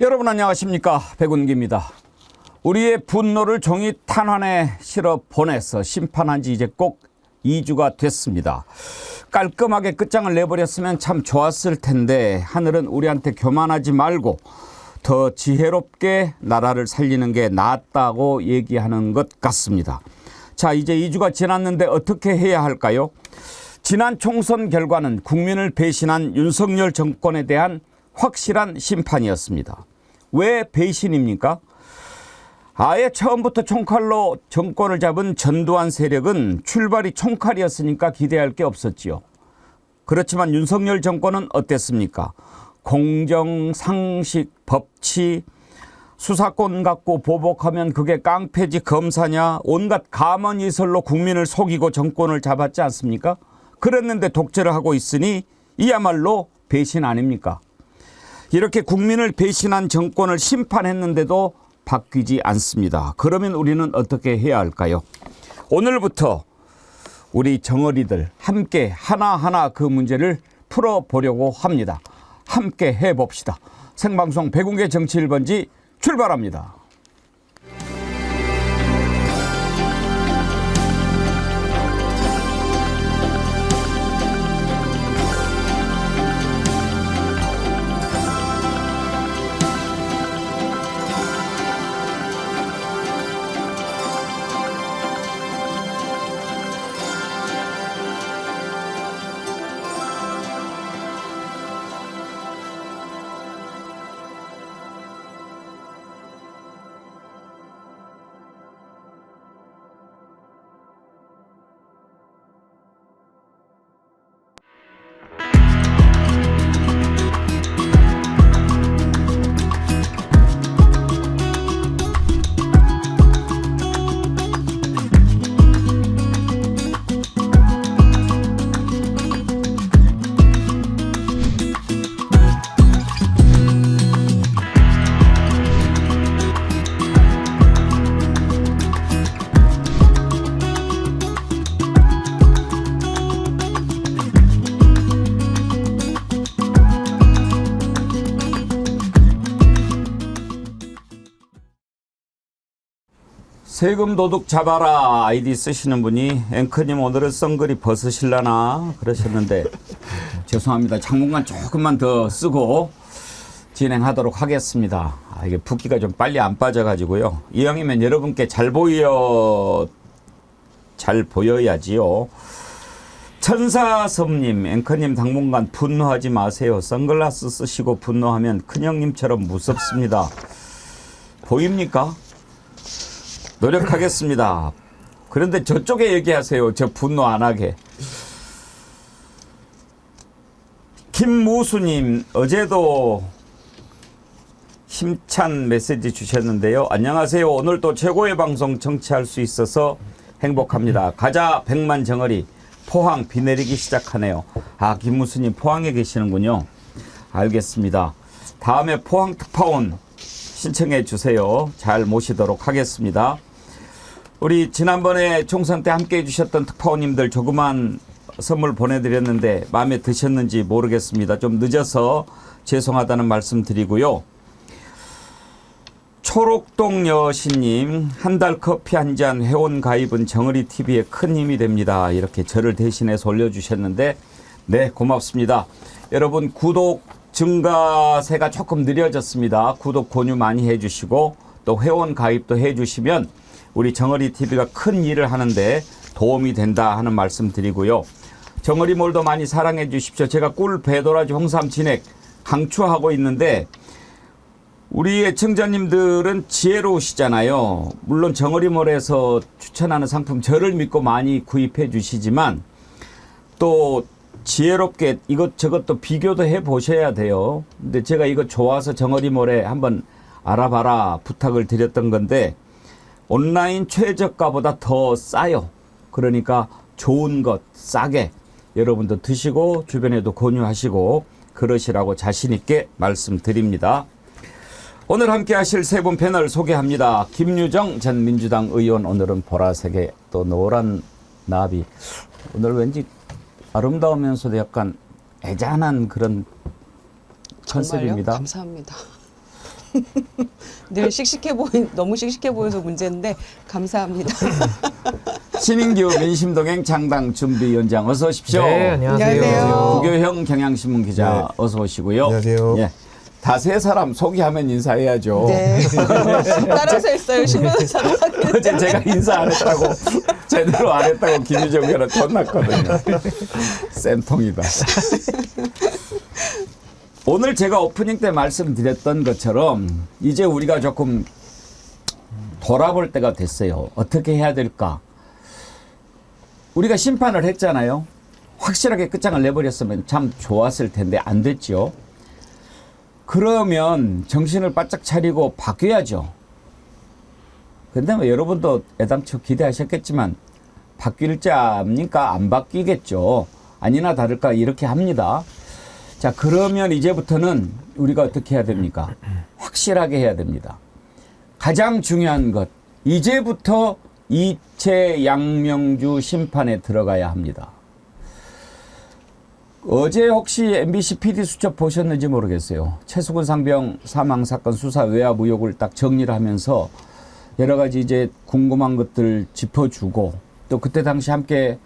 여러분 안녕하십니까, 백운기입니다. 우리의 분노를 종이 탄환에 실어 보내서 심판한 지 이제 꼭 2주가 됐습니다. 깔끔하게 끝장을 내버렸으면 참 좋았을 텐데 하늘은 우리한테 교만하지 말고 더 지혜롭게 나라를 살리는 게 낫다고 얘기하는 것 같습니다. 자, 이제 2주가 지났는데 어떻게 해야 할까요? 지난 총선 결과는 국민을 배신한 윤석열 정권에 대한 확실한 심판이었습니다. 왜 배신입니까? 아예 처음부터 총칼로 정권을 잡은 전두환 세력은 출발이 총칼이었으니까 기대할 게 없었지요. 그렇지만 윤석열 정권은 어땠습니까? 공정, 상식, 법치, 수사권 갖고 보복하면 그게 깡패지 검사냐, 온갖 가만이설로 국민을 속이고 정권을 잡았지 않습니까? 그랬는데 독재를 하고 있으니 이야말로 배신 아닙니까? 이렇게 국민을 배신한 정권을 심판했는데도 바뀌지 않습니다. 그러면 우리는 어떻게 해야 할까요? 오늘부터 우리 정어리들 함께 하나하나 그 문제를 풀어보려고 합니다. 함께 해봅시다. 생방송 백운계 정치 1번지 출발합니다. 세금 도둑 잡아라 아이디 쓰시는 분이 앵커님 오늘은 선글이 벗으실라나 그러셨는데 죄송합니다. 당분간 조금만 더 쓰고 진행하도록 하겠습니다. 이게 붓기가 좀 빨리 안 빠져가지고요. 이왕이면 여러분께 잘 보여야지요. 천사섬님, 앵커님 당분간 분노하지 마세요. 선글라스 쓰시고 분노하면 큰형님처럼 무섭습니다. 보입니까? 노력하겠습니다. 그런데 저쪽에 얘기하세요. 저 분노 안 하게. 김무수님, 어제도 힘찬 메시지 주셨는데요. 안녕하세요. 오늘 또 최고의 방송 청취할 수 있어서 행복합니다. 가자 백만 정어리 포항 비 내리기 시작하네요. 아, 김무수님 포항에 계시는군요. 알겠습니다. 다음에 포항 특파원 신청해 주세요. 잘 모시도록 하겠습니다. 우리 지난번에 총선 때 함께 해주셨던 특파원님들 조그만 선물 보내드렸는데 마음에 드셨는지 모르겠습니다. 좀 늦어서 죄송하다는 말씀 드리고요. 초록동 여신님, 한 달 커피 한 잔 회원 가입은 정어리TV에 큰 힘이 됩니다. 이렇게 저를 대신해서 올려주셨는데 네, 고맙습니다. 여러분 구독 증가세가 조금 느려졌습니다. 구독 권유 많이 해주시고 또 회원 가입도 해주시면 우리 정어리TV가 큰 일을 하는데 도움이 된다 하는 말씀 드리고요. 정어리몰도 많이 사랑해 주십시오. 제가 꿀 배도라지 홍삼 진액 강추하고 있는데 우리 애청자님들은 지혜로우시잖아요. 물론 정어리몰에서 추천하는 상품 저를 믿고 많이 구입해 주시지만 또 지혜롭게 이것저것 비교도 해 보셔야 돼요. 근데 제가 이거 좋아서 정어리몰에 한번 알아봐라 부탁을 드렸던 건데 온라인 최저가보다 더 싸요. 그러니까 좋은 것 싸게 여러분도 드시고 주변에도 권유하시고 그러시라고 자신 있게 말씀드립니다. 오늘 함께 하실 세 분 패널 소개합니다. 김유정 전 민주당 의원, 오늘은 보라색의 또 노란 나비. 오늘 왠지 아름다우면서도 약간 애잔한 그런 컨셉입니다. 감사합니다. 늘 너무 씩씩해 보여서 문제인데 감사합니다. 신인규 민심동행 장당 준비위원장 어서 오십시오. 네, 안녕하세요. 안녕하세요. 구교형 경향신문 기자 네. 어서 오시고요. 안녕하세요. 예. 다 세 사람 소개하면 인사해야죠. 네. 따라서 했어요. 신변호사로. 어제 제가 인사 안 했다고 제대로 안 했다고 김유정 의원한테 혼났거든요. 쌤통이다. 오늘 제가 오프닝 때 말씀드렸던 것처럼 이제 우리가 조금 돌아볼 때가 됐어요. 어떻게 해야 될까? 우리가 심판을 했잖아요. 확실하게 끝장을 내버렸으면 참 좋았을 텐데 안 됐죠. 그러면 정신을 바짝 차리고 바뀌어야죠. 근데 뭐 여러분도 애당초 기대하셨겠지만 바뀔 자입니까? 안 바뀌겠죠. 아니나 다를까 이렇게 합니다. 자, 그러면 이제부터는 우리가 어떻게 해야 됩니까? 확실하게 해야 됩니다. 가장 중요한 것, 이제부터 이채 양명주 심판에 들어가야 합니다. 어제 혹시 MBC PD수첩 보셨는지 모르겠어요. 최수근 상병 사망사건 수사 외압 의혹을 딱 정리를 하면서 여러 가지 이제 궁금한 것들 짚어주고 또 그때 당시 함께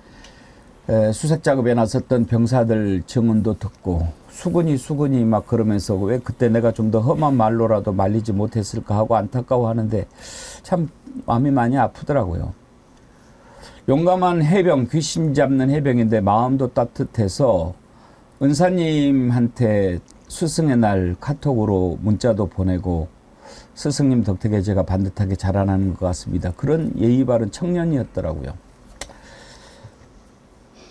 수색 작업에 나섰던 병사들 증언도 듣고 수근이 막 그러면서 왜 그때 내가 좀 더 험한 말로라도 말리지 못했을까 하고 안타까워하는데 참 마음이 많이 아프더라고요. 용감한 해병, 귀신 잡는 해병인데 마음도 따뜻해서 은사님한테 스승의 날 카톡으로 문자도 보내고 스승님 덕택에 제가 반듯하게 자라나는 것 같습니다. 그런 예의 바른 청년이었더라고요.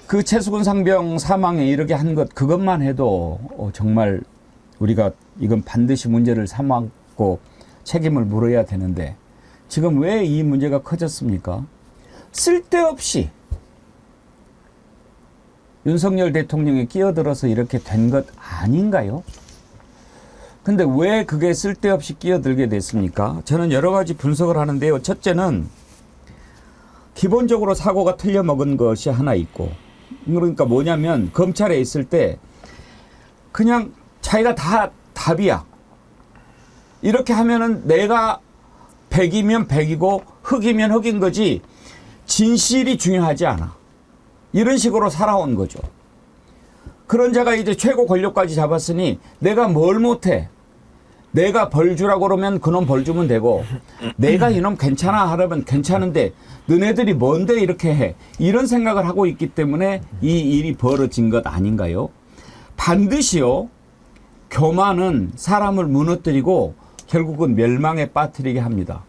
그 최수근 상병 사망에 이르게 한 것 그것만 해도 정말 우리가 이건 반드시 문제를 삼았고 책임을 물어야 되는데 지금 왜 이 문제가 커졌습니까? 쓸데없이 윤석열 대통령이 끼어들어서 이렇게 된 것 아닌가요? 근데 왜 그게 쓸데없이 끼어들게 됐습니까? 저는 여러 가지 분석을 하는데요. 첫째는 기본적으로 사고가 틀려먹은 것이 하나 있고 그러니까 뭐냐면 검찰에 있을 때 그냥 자기가 다 답이야. 이렇게 하면은 내가 100이면 100이고 흑이면 흑인 거지 진실이 중요하지 않아. 이런 식으로 살아온 거죠. 그런 자가 이제 최고 권력까지 잡았으니 내가 뭘 못해. 내가 벌 주라고 그러면 그놈 벌 주면 되고 내가 이놈 괜찮아 하려면 괜찮은데 너네들이 뭔데 이렇게 해. 이런 생각을 하고 있기 때문에 이 일이 벌어진 것 아닌가요? 반드시요. 교만은 사람을 무너뜨리고 결국은 멸망에 빠뜨리게 합니다.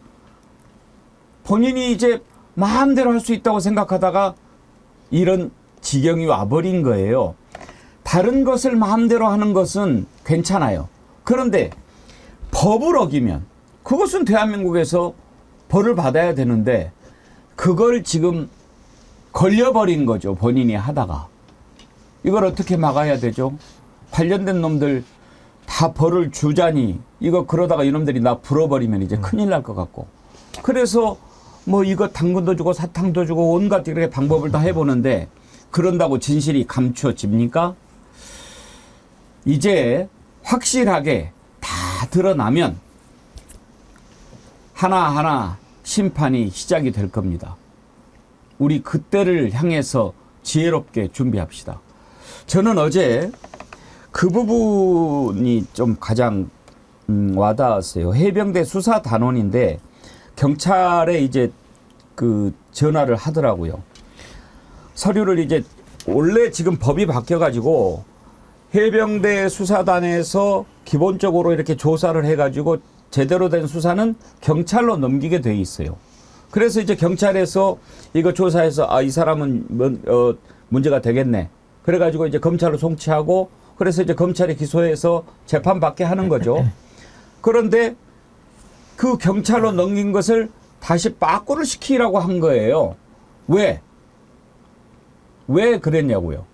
본인이 이제 마음대로 할 수 있다고 생각하다가 이런 지경이 와버린 거예요. 다른 것을 마음대로 하는 것은 괜찮아요. 그런데 법을 어기면 그것은 대한민국에서 벌을 받아야 되는데 그걸 지금 걸려버린 거죠. 본인이 하다가. 이걸 어떻게 막아야 되죠? 관련된 놈들 다 벌을 주자니 이거 그러다가 이놈들이 나 불어버리면 이제 큰일 날 것 같고. 그래서 뭐 이거 당근도 주고 사탕도 주고 온갖 이렇게 방법을 다 해보는데 그런다고 진실이 감추어집니까? 이제 확실하게 다 드러나면 하나하나 심판이 시작이 될 겁니다. 우리 그때를 향해서 지혜롭게 준비합시다. 저는 어제 그 부분이 좀 가장 와닿았어요. 해병대 수사단원인데 경찰에 이제 그 전화를 하더라고요. 서류를 이제 원래 지금 법이 바뀌어가지고 해병대 수사단에서 기본적으로 이렇게 조사를 해가지고 제대로 된 수사는 경찰로 넘기게 돼 있어요. 그래서 이제 경찰에서 이거 조사해서 아, 이 사람은 문제가 되겠네. 그래가지고 이제 검찰로 송치하고 그래서 이제 검찰이 기소해서 재판받게 하는 거죠. 그런데 그 경찰로 넘긴 것을 다시 빠꾸를 시키라고 한 거예요. 왜? 왜 그랬냐고요.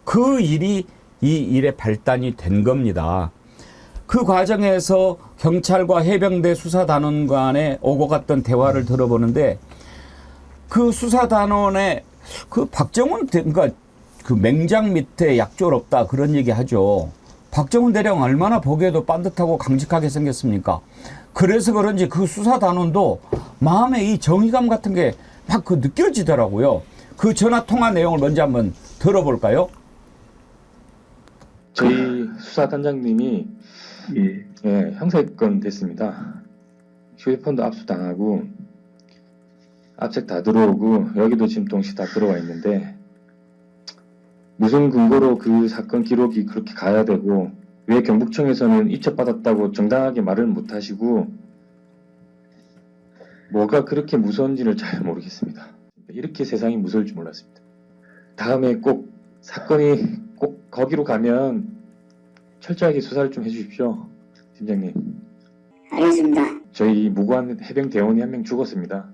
그 일이 이 일의 발단이 된 겁니다. 그 과정에서 경찰과 해병대 수사단원 간에 오고 갔던 대화를 들어보는데 그 수사단원의 그 박정훈 그러니까 그 맹장 밑에 약졸 없다 그런 얘기 하죠. 박정훈 대령 얼마나 보기에도 반듯하고 강직하게 생겼습니까? 그래서 그런지 그 수사단원도 마음에 이 정의감 같은 게 막 그 느껴지더라고요. 그 전화 통화 내용을 먼저 한번 들어볼까요? 저희 수사단장님이 형사입건 됐습니다. 휴대폰도 압수당하고 압색 다 들어오고 여기도 지금 동시 다 들어와 있는데 무슨 근거로 그 사건 기록이 그렇게 가야 되고 왜 경북청에서는 이첩받았다고 정당하게 말을 못하시고 뭐가 그렇게 무서운지를 잘 모르겠습니다. 이렇게 세상이 무서울 줄 몰랐습니다. 다음에 꼭 사건이 꼭 거기로 가면 철저하게 수사를 좀 해주십시오. 팀장님. 알겠습니다. 저희 무고한 해병 대원이 한 명 죽었습니다.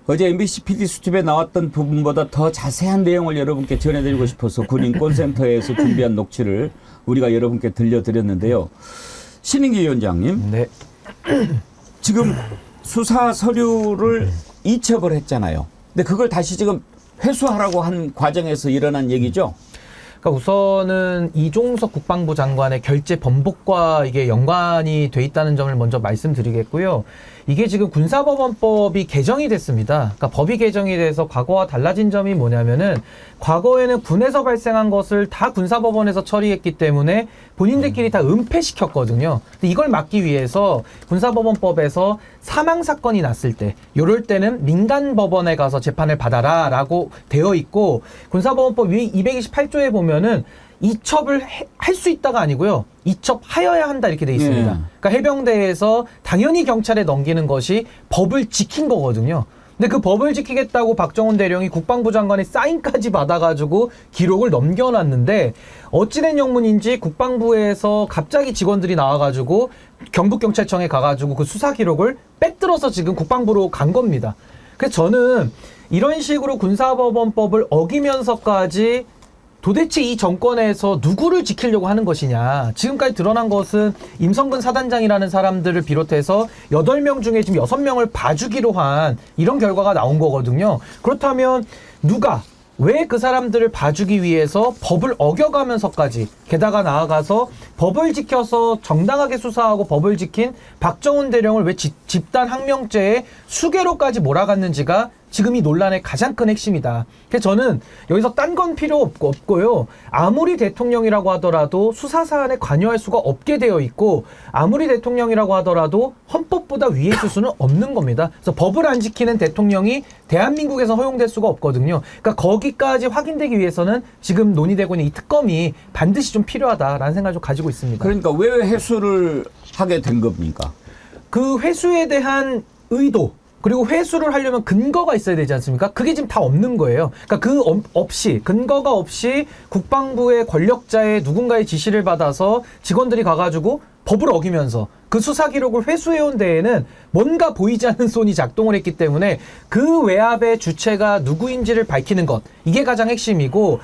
어제 MBC PD 수첩에 나왔던 부분보다 더 자세한 내용을 여러분께 전해드리고 싶어서 군인권센터에서 준비한 녹취를 우리가 여러분께 들려드렸는데요. 신인기 위원장님. 네. 지금 수사 서류를 이첩을 했잖아요. 근데 그걸 다시 지금 회수하라고 한 과정에서 일어난 얘기죠? 그러니까 우선은 이종석 국방부 장관의 결재 번복과 이게 연관이 돼 있다는 점을 먼저 말씀드리겠고요. 이게 지금 군사법원법이 개정이 됐습니다. 그러니까 법이 개정이 돼서 과거와 달라진 점이 뭐냐면은 과거에는 군에서 발생한 것을 다 군사법원에서 처리했기 때문에 본인들끼리 다 은폐시켰거든요. 근데 이걸 막기 위해서 군사법원법에서 사망 사건이 났을 때 요럴 때는 민간법원에 가서 재판을 받아라 라고 되어 있고 군사법원법 228조에 보면은 이첩을 할 수 있다가 아니고요. 이첩하여야 한다 이렇게 돼 있습니다. 그러니까 해병대에서 당연히 경찰에 넘기는 것이 법을 지킨 거거든요. 근데 그 법을 지키겠다고 박정훈 대령이 국방부 장관의 사인까지 받아가지고 기록을 넘겨놨는데 어찌된 영문인지 국방부에서 갑자기 직원들이 나와가지고 경북경찰청에 가가지고 그 수사 기록을 빼들어서 지금 국방부로 간 겁니다. 그래서 저는 이런 식으로 군사법원법을 어기면서까지 도대체 이 정권에서 누구를 지키려고 하는 것이냐. 지금까지 드러난 것은 임성근 사단장이라는 사람들을 비롯해서 8명 중에 지금 6명을 봐주기로 한 이런 결과가 나온 거거든요. 그렇다면 누가 왜 그 사람들을 봐주기 위해서 법을 어겨가면서까지 게다가 나아가서 법을 지켜서 정당하게 수사하고 법을 지킨 박정훈 대령을 왜 집단 항명죄에 수개로까지 몰아갔는지가 지금 이 논란의 가장 큰 핵심이다. 그래서 저는 여기서 딴 건 필요 없고요. 아무리 대통령이라고 하더라도 수사 사안에 관여할 수가 없게 되어 있고 아무리 대통령이라고 하더라도 헌법보다 위에 있을 수는 없는 겁니다. 그래서 법을 안 지키는 대통령이 대한민국에서 허용될 수가 없거든요. 그러니까 거기까지 확인되기 위해서는 지금 논의되고 있는 이 특검이 반드시 좀 필요하다라는 생각을 좀 가지고 있습니다. 그러니까 왜 회수를 하게 된 겁니까? 그 회수에 대한 의도 그리고 회수를 하려면 근거가 있어야 되지 않습니까? 그게 지금 다 없는 거예요. 그러니까 근거가 없이 국방부의 권력자의 누군가의 지시를 받아서 직원들이 가가지고 법을 어기면서 그 수사 기록을 회수해온 데에는 뭔가 보이지 않는 손이 작동을 했기 때문에 그 외압의 주체가 누구인지를 밝히는 것, 이게 가장 핵심이고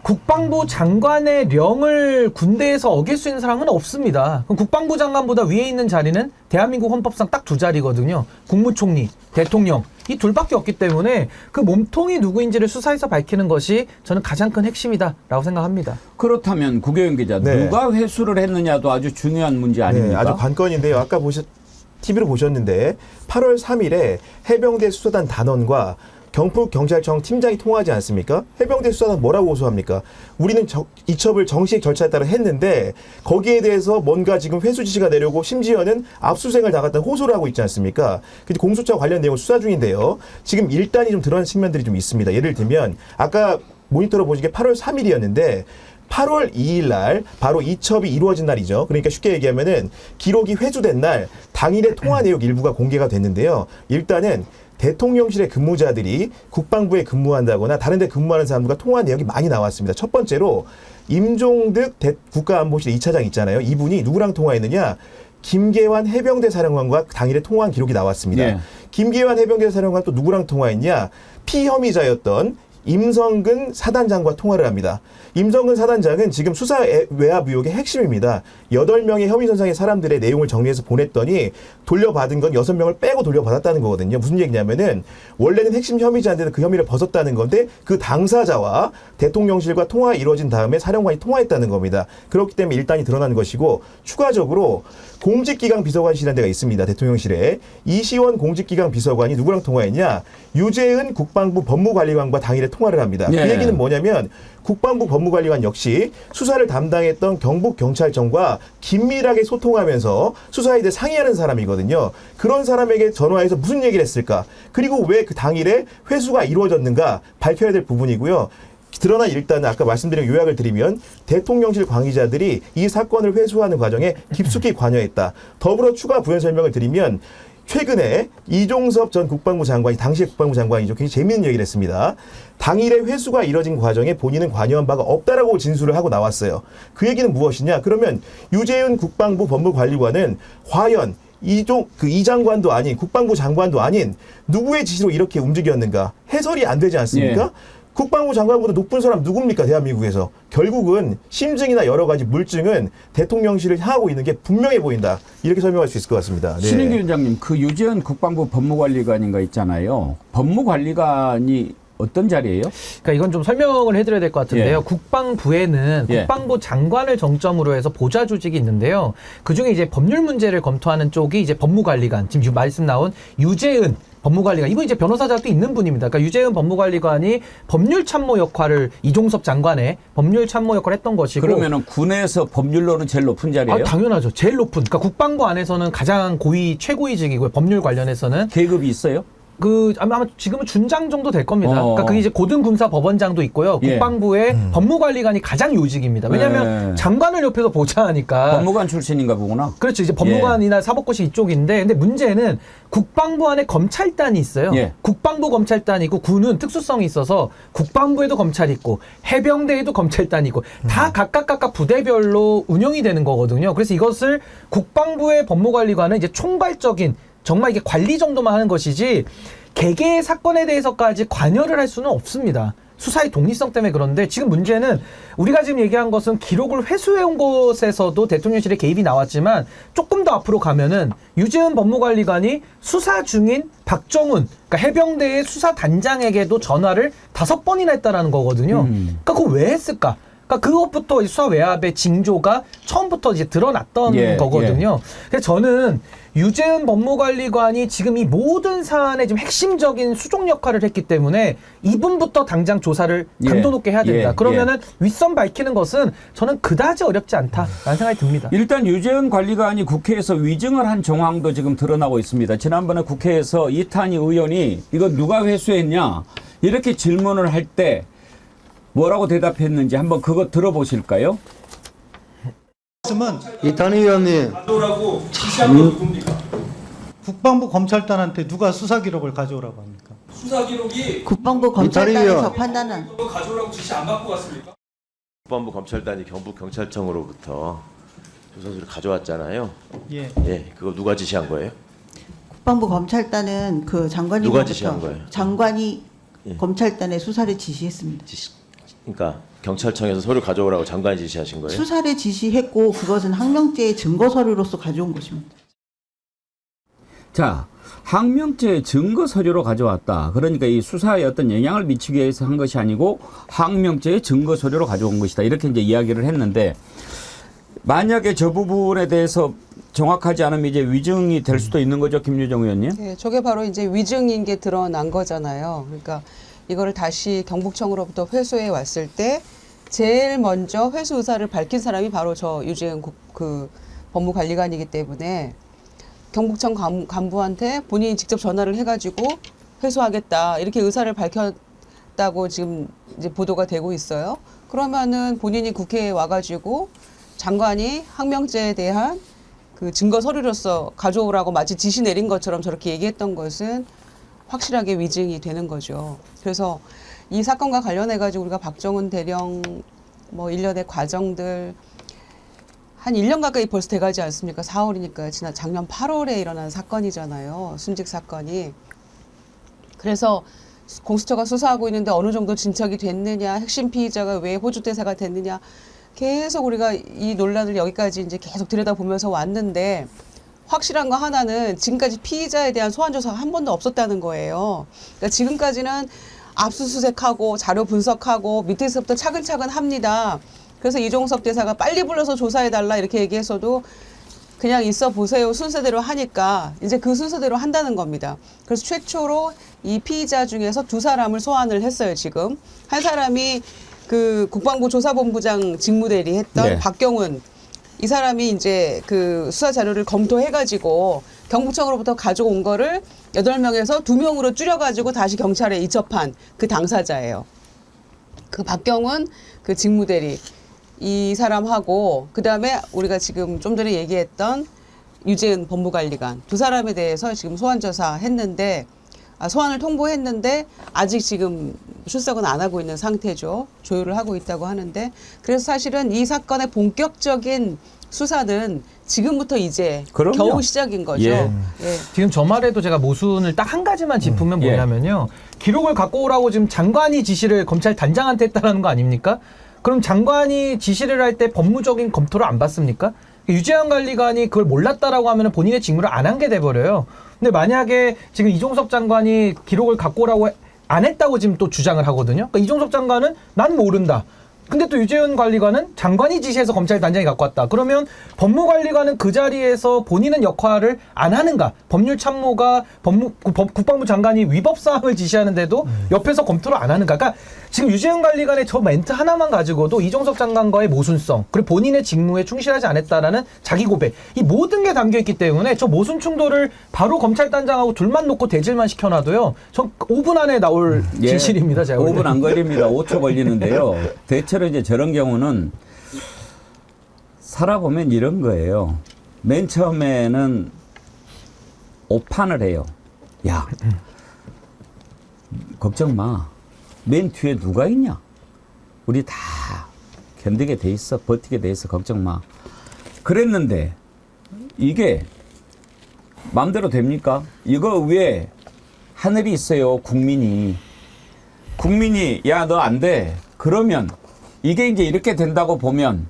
국방부 장관의 령을 군대에서 어길 수 있는 사람은 없습니다. 그럼 국방부 장관보다 위에 있는 자리는 대한민국 헌법상 딱 2자리거든요. 국무총리, 대통령 이 둘밖에 없기 때문에 그 몸통이 누구인지를 수사해서 밝히는 것이 저는 가장 큰 핵심이다라고 생각합니다. 그렇다면 구계영 기자, 네. 누가 회수를 했느냐도 아주 중요한 문제 아닙니까? 네, 아주 관건인데요. 아까 TV로 보셨는데 8월 3일에 해병대 수사단 단원과 경북경찰청 팀장이 통화하지 않습니까? 해병대 수사단 뭐라고 호소합니까? 우리는 이첩을 정식 절차에 따라 했는데 거기에 대해서 뭔가 지금 회수 지시가 내려고 심지어는 압수수색을 나갔다는 호소를 하고 있지 않습니까? 공수처 관련 내용을 수사 중인데요. 지금 일단이 좀 드러난 측면들이 좀 있습니다. 예를 들면 아까 모니터로 보시기에 8월 3일이었는데 8월 2일 날 바로 이첩이 이루어진 날이죠. 그러니까 쉽게 얘기하면은 기록이 회수된 날 당일의 통화 내용 일부가 공개가 됐는데요. 일단은 대통령실의 근무자들이 국방부에 근무한다거나 다른 데 근무하는 사람들과 통화 내역이 많이 나왔습니다. 첫 번째로 임종득 국가안보실 2차장 있잖아요. 이분이 누구랑 통화했느냐? 김계환 해병대 사령관과 당일에 통화한 기록이 나왔습니다. 네. 김계환 해병대 사령관 또 누구랑 통화했냐? 피혐의자였던 임성근 사단장과 통화를 합니다. 임성근 사단장은 지금 수사 외압 의혹의 핵심입니다. 8명의 혐의 선상의 사람들의 내용을 정리해서 보냈더니 돌려받은 건 6명을 빼고 돌려받았다는 거거든요. 무슨 얘기냐면은 원래는 핵심 혐의자인데 그 혐의를 벗었다는 건데 그 당사자와 대통령실과 통화가 이루어진 다음에 사령관이 통화했다는 겁니다. 그렇기 때문에 일단이 드러난 것이고 추가적으로 공직기강 비서관실이라는 데가 있습니다. 대통령실에. 이시원 공직기강 비서관이 누구랑 통화했냐? 유재은 국방부 법무관리관과 당일에 통화를 합니다. 예. 그 얘기는 뭐냐면 국방부 법무관리관 역시 수사를 담당했던 경북경찰청과 긴밀하게 소통하면서 수사에 대해 상의하는 사람이거든요. 그런 사람에게 전화해서 무슨 얘기를 했을까? 그리고 왜 그 당일에 회수가 이루어졌는가 밝혀야 될 부분이고요. 드러나 일단 아까 말씀드린 요약을 드리면 대통령실 관계자들이 이 사건을 회수하는 과정에 깊숙이 관여했다. 더불어 추가 부연 설명을 드리면 최근에 이종섭 전 국방부 장관이 당시의 국방부 장관이죠. 굉장히 재미있는 얘기를 했습니다. 당일에 회수가 이뤄진 과정에 본인은 관여한 바가 없다라고 진술을 하고 나왔어요. 그 얘기는 무엇이냐? 그러면 유재윤 국방부 법무관리관은 과연 이 장관도 아닌 국방부 장관도 아닌 누구의 지시로 이렇게 움직였는가? 해설이 안 되지 않습니까? 예. 국방부 장관보다 높은 사람 누굽니까? 대한민국에서. 결국은 심증이나 여러 가지 물증은 대통령실을 향하고 있는 게 분명해 보인다. 이렇게 설명할 수 있을 것 같습니다. 네. 신인규 위원장님, 그 유재현 국방부 법무관리관인가 있잖아요. 법무관리관이 어떤 자리예요? 그러니까 이건 좀 설명을 해드려야 될 것 같은데요. 예. 국방부에는 예. 국방부 장관을 정점으로 해서 보좌 조직이 있는데요. 그 중에 이제 법률 문제를 검토하는 쪽이 이제 법무관리관, 지금 말씀 나온 유재은 법무관리관, 이거 이제 변호사자도 있는 분입니다. 그러니까 유재은 법무관리관이 법률 참모 역할을 이종섭 장관의 법률 참모 역할을 했던 것이고. 그러면은 군에서 법률로는 제일 높은 자리예요? 아, 당연하죠. 제일 높은. 그러니까 국방부 안에서는 가장 고위 최고위직이고요. 법률 관련해서는. 계급이 있어요? 아마 지금은 준장 정도 될 겁니다. 그러니까 그게 이제 고등군사법원장도 있고요. 예. 국방부의 법무관리관이 가장 요직입니다. 왜냐하면 예. 장관을 옆에서 보좌하니까. 법무관 출신인가 보구나. 그렇죠. 이제 법무관이나 사법고시 이쪽인데, 근데 문제는 국방부 안에 검찰단이 있어요. 예. 국방부 검찰단이 있고, 군은 특수성이 있어서 국방부에도 검찰이 있고, 해병대에도 검찰단이 있고, 다 각각 부대별로 운영이 되는 거거든요. 그래서 이것을 국방부의 법무관리관은 이제 총괄적인 정말 이게 관리 정도만 하는 것이지 개개 사건에 대해서까지 관여를 할 수는 없습니다. 수사의 독립성 때문에. 그런데 지금 문제는 우리가 지금 얘기한 것은 기록을 회수해온 곳에서도 대통령실의 개입이 나왔지만 조금 더 앞으로 가면은 유재은 법무관리관이 수사 중인 박정훈, 그러니까 해병대의 수사단장에게도 전화를 5번이나 했다라는 거거든요. 그러니까 그거 왜 했을까? 그러니까 그것부터 수사 외압의 징조가 처음부터 이제 드러났던 거거든요. 그래서 저는 유재은 법무관리관이 지금 이 모든 사안의 지금 핵심적인 수종 역할을 했기 때문에 이분부터 당장 조사를 강도 높게 해야 된다. 그러면은 윗선 밝히는 것은 저는 그다지 어렵지 않다라는 생각이 듭니다. 일단 유재은 관리관이 국회에서 위증을 한 정황도 지금 드러나고 있습니다. 지난번에 국회에서 이탄희 의원이 이거 누가 회수했냐 이렇게 질문을 할 때 뭐라고 대답했는지 한번 그거 들어보실까요? 이탄희 의원님, 가져오라고 지시한 건 누굽니까? 국방부 검찰단한테 누가 수사 기록을 가져오라고 합니까? 수사 기록이 이탈리아. 국방부 검찰단에서 판단한 가져오라고 지시 안 받고 갔습니까? 국방부 검찰단이 경북경찰청으로부터 조사서를 가져왔잖아요. 예. 예, 그거 누가 지시한 거예요? 국방부 검찰단은 그 누가 지시한 거예요? 장관이 예. 검찰단에 수사를 지시했습니다. 그러니까 경찰청에서 서류 가져오라고 장관이 지시하신 거예요? 수사를 지시했고 그것은 항명죄의 증거 서류로서 가져온 것입니다. 자, 항명죄 증거 서류로 가져왔다. 그러니까 이 수사에 어떤 영향을 미치기 위해서 한 것이 아니고 항명죄의 증거 서류로 가져온 것이다. 이렇게 이제 이야기를 했는데 만약에 저 부분에 대해서 정확하지 않으면 이제 위증이 될 수도 있는 거죠, 김유정 의원님? 네, 저게 바로 이제 위증인 게 드러난 거잖아요. 그러니까 이거를 다시 경북청으로부터 회수해 왔을 때 제일 먼저 회수 의사를 밝힌 사람이 바로 저 유재은 그 법무관리관이기 때문에 경북청 간부한테 본인이 직접 전화를 해가지고 회수하겠다 이렇게 의사를 밝혔다고 지금 이제 보도가 되고 있어요. 그러면은 본인이 국회에 와가지고 장관이 항명죄에 대한 그 증거 서류로서 가져오라고 마치 지시 내린 것처럼 저렇게 얘기했던 것은 확실하게 위증이 되는 거죠. 그래서 이 사건과 관련해 가지고 우리가 박정훈 대령 뭐 일련의 과정들 한 1년 가까이 벌써 돼가지 않습니까? 4월이니까 지난 작년 8월에 일어난 사건이잖아요. 순직 사건이. 그래서 공수처가 수사하고 있는데 어느 정도 진척이 됐느냐, 핵심 피의자가 왜 호주 대사가 됐느냐, 계속 우리가 이 논란을 여기까지 이제 계속 들여다보면서 왔는데 확실한 거 하나는 지금까지 피의자에 대한 소환 조사가 한 번도 없었다는 거예요. 그러니까 지금까지는 압수수색하고 자료 분석하고 밑에서부터 차근차근 합니다. 그래서 이종섭 대사가 빨리 불러서 조사해달라 이렇게 얘기해서도 그냥 있어 보세요 순서대로 하니까 이제 그 순서대로 한다는 겁니다. 그래서 최초로 이 피의자 중에서 2사람을 소환을 했어요. 지금 한 사람이 그 국방부 조사본부장 직무대리 했던 네. 박경훈, 이 사람이 이제 그 수사 자료를 검토해가지고 경북청으로부터 가져온 거를 8명에서 2명으로 줄여가지고 다시 경찰에 이첩한 그 당사자예요. 그 박경훈 그 직무대리 이 사람하고 그다음에 우리가 지금 좀 전에 얘기했던 유재은 법무관리관 2사람에 대해서 지금 소환 조사했는데 소환을 통보했는데 아직 지금 출석은 안 하고 있는 상태죠. 조율을 하고 있다고 하는데 그래서 사실은 이 사건의 본격적인 수사는 지금부터 이제 그럼요. 겨우 시작인 거죠. 예. 예. 지금 저 말에도 제가 모순을 딱 한 가지만 짚으면 예. 뭐냐면요. 기록을 갖고 오라고 지금 장관이 지시를 검찰 단장한테 했다라는 거 아닙니까? 그럼 장관이 지시를 할 때 법무적인 검토를 안 받습니까? 유재한 관리관이 그걸 몰랐다라고 하면 본인의 직무를 안 한 게 돼버려요. 근데 만약에 지금 이종섭 장관이 기록을 갖고 오라고 안 했다고 지금 또 주장을 하거든요. 그러니까 이종섭 장관은 난 모른다. 근데 또 유재현 관리관은 장관이 지시해서 검찰 단장이 갖고 왔다. 그러면 법무관리관은 그 자리에서 본인은 역할을 안 하는가? 법률 참모가 국방부 장관이 위법 사항을 지시하는데도 옆에서 검토를 안 하는가? 그러니까 지금 유재현 관리관의 저 멘트 하나만 가지고도 이종섭 장관과의 모순성, 그리고 본인의 직무에 충실하지 않았다라는 자기 고백, 이 모든 게 담겨 있기 때문에 저 모순 충돌을 바로 검찰 단장하고 둘만 놓고 대질만 시켜놔도요. 전 5분 안에 나올 진실입니다. 제가 5분 안 걸립니다. 5초 걸리는데요. 대체로 이제 저런 경우는 살아보면 이런 거예요. 맨 처음에는 오판을 해요. 야, 걱정 마. 맨 뒤에 누가 있냐? 우리 다 견디게 돼 있어. 버티게 돼 있어. 걱정 마. 그랬는데 이게 마음대로 됩니까? 이거 위에 하늘이 있어요. 국민이 야, 너 안 돼. 그러면 이게 이제 이렇게 된다고 보면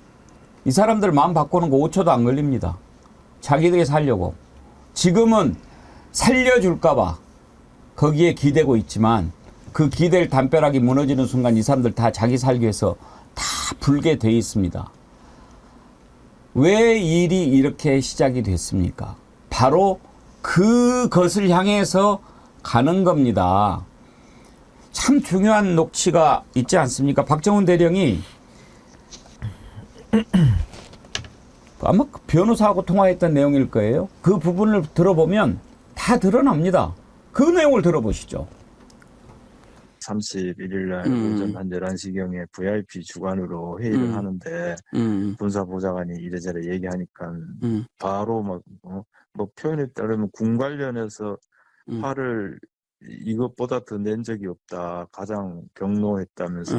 이 사람들 마음 바꾸는 거 5초도 안 걸립니다. 자기들이 살려고. 지금은 살려줄까봐 거기에 기대고 있지만 그 기대를 담벼락이 무너지는 순간 이 사람들 다 자기 살기 위해서 다 불게 돼 있습니다. 왜 일이 이렇게 시작이 됐습니까? 바로 그것을 향해서 가는 겁니다. 참 중요한 녹취가 있지 않습니까? 박정훈 대령이 아마 변호사하고 통화했던 내용일 거예요. 그 부분을 들어보면 다 드러납니다. 그 내용을 들어보시죠. 31일 날 오전 한 11시경에 VIP 주관으로 회의를 하는데 군사보좌관이 이래저래 얘기하니까 바로 뭐 표현에 따르면 군 관련해서 화를 이것보다 더 낸 적이 없다. 가장 경로했다면서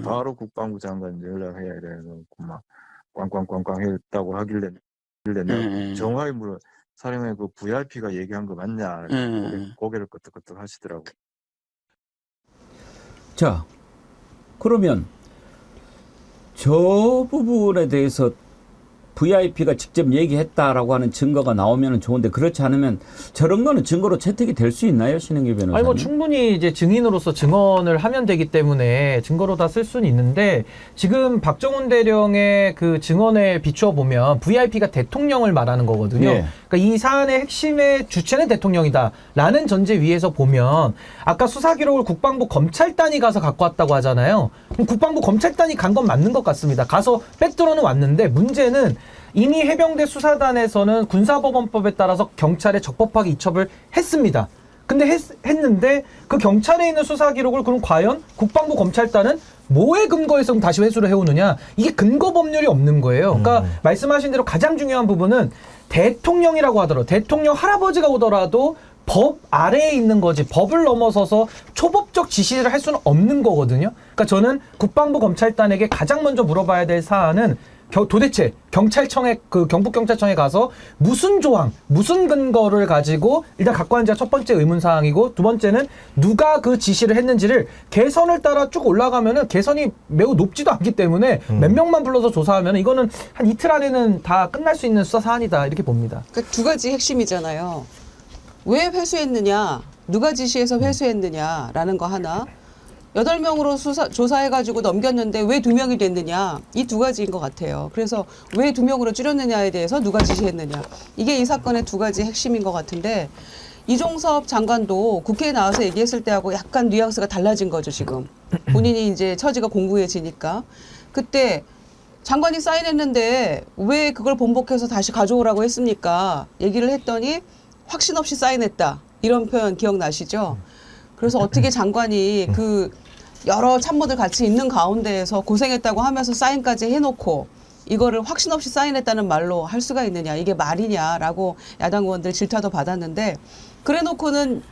바로 국방부 장관 연락해야 되는 막 꽝꽝꽝꽝 했다고 하길래 내가 정확히 물어 사령관 그 VIP가 얘기한 거 맞냐 고개를 끄덕끄덕 하시더라고. 자, 그러면 저 부분에 대해서 VIP가 직접 얘기했다라고 하는 증거가 나오면 좋은데 그렇지 않으면 저런 거는 증거로 채택이 될 수 있나요, 신은기 변호사님? 아니 뭐 충분히 이제 증인으로서 증언을 하면 되기 때문에 증거로 다 쓸 수는 있는데 지금 박정훈 대령의 그 증언에 비추어 보면 VIP가 대통령을 말하는 거거든요. 예. 그러니까 이 사안의 핵심의 주체는 대통령이다라는 전제 위에서 보면 아까 수사 기록을 국방부 검찰단이 가서 갖고 왔다고 하잖아요. 그럼 국방부 검찰단이 간 건 맞는 것 같습니다. 가서 백드론은 왔는데 문제는 이미 해병대 수사단에서는 군사법원법에 따라서 경찰에 적법하게 이첩을 했습니다. 근데 했는데 그 경찰에 있는 수사 기록을 그럼 과연 국방부 검찰단은 뭐에 근거해서 다시 회수를 해오느냐? 이게 근거 법률이 없는 거예요. 그러니까 말씀하신 대로 가장 중요한 부분은 대통령이라고 하더라도 대통령 할아버지가 오더라도 법 아래에 있는 거지 법을 넘어서서 초법적 지시를 할 수는 없는 거거든요. 그러니까 저는 국방부 검찰단에게 가장 먼저 물어봐야 될 사안은 도대체 경찰청에 경북 경찰청에 가서 무슨 조항, 무슨 근거를 가지고 일단 갖고 왔는지가 첫 번째 의문 사항이고, 두 번째는 누가 그 지시를 했는지를 개선을 따라 쭉 올라가면은 개선이 매우 높지도 않기 때문에 몇 명만 불러서 조사하면 이거는 한 이틀 안에는 다 끝날 수 있는 수사 사안이다 이렇게 봅니다. 그러니까 두 가지 핵심이잖아요. 왜 회수했느냐, 누가 지시해서 회수했느냐라는 거 하나. 8명으로 조사해가지고 넘겼는데 왜 2명이 됐느냐, 이 두 가지인 것 같아요. 그래서 왜 2명으로 줄였느냐에 대해서 누가 지시했느냐, 이게 이 사건의 두 가지 핵심인 것 같은데, 이종섭 장관도 국회에 나와서 얘기했을 때하고 약간 뉘앙스가 달라진 거죠. 지금 본인이 이제 처지가 공고해지니까. 그때 장관이 사인했는데 왜 그걸 번복해서 다시 가져오라고 했습니까? 얘기를 했더니 확신 없이 사인했다, 이런 표현 기억나시죠? 그래서 어떻게 장관이 그 여러 참모들 같이 있는 가운데에서 고생했다고 하면서 사인까지 해놓고 이거를 확신 없이 사인했다는 말로 할 수가 있느냐, 이게 말이냐라고 야당 의원들 질타도 받았는데, 그래놓고는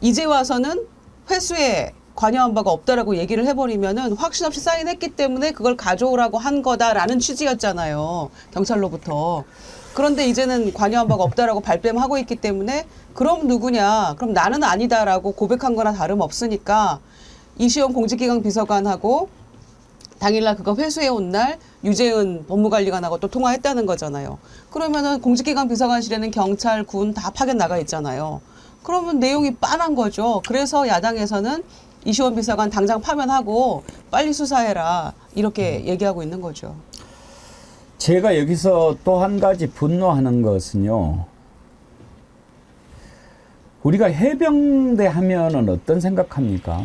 이제 와서는 회수에 관여한 바가 없다라고 얘기를 해버리면은 확신 없이 사인했기 때문에 그걸 가져오라고 한 거다라는 취지였잖아요, 경찰로부터. 그런데 이제는 관여한 바가 없다라고 발뺌하고 있기 때문에 그럼 누구냐, 그럼 나는 아니다라고 고백한 거나 다름없으니까 이시영 공직기강 비서관하고 당일날 그거 회수해 온 날 유재은 법무관리관하고 또 통화했다는 거잖아요. 그러면은 공직기강 비서관실에는 경찰, 군 다 파견 나가 있잖아요. 그러면 내용이 빤한 거죠. 그래서 야당에서는 이시원 비서관 당장 파면하고 빨리 수사해라, 이렇게 얘기하고 있는 거죠. 제가 여기서 또 한 가지 분노하는 것은요, 우리가 해병대 하면은 어떤 생각합니까?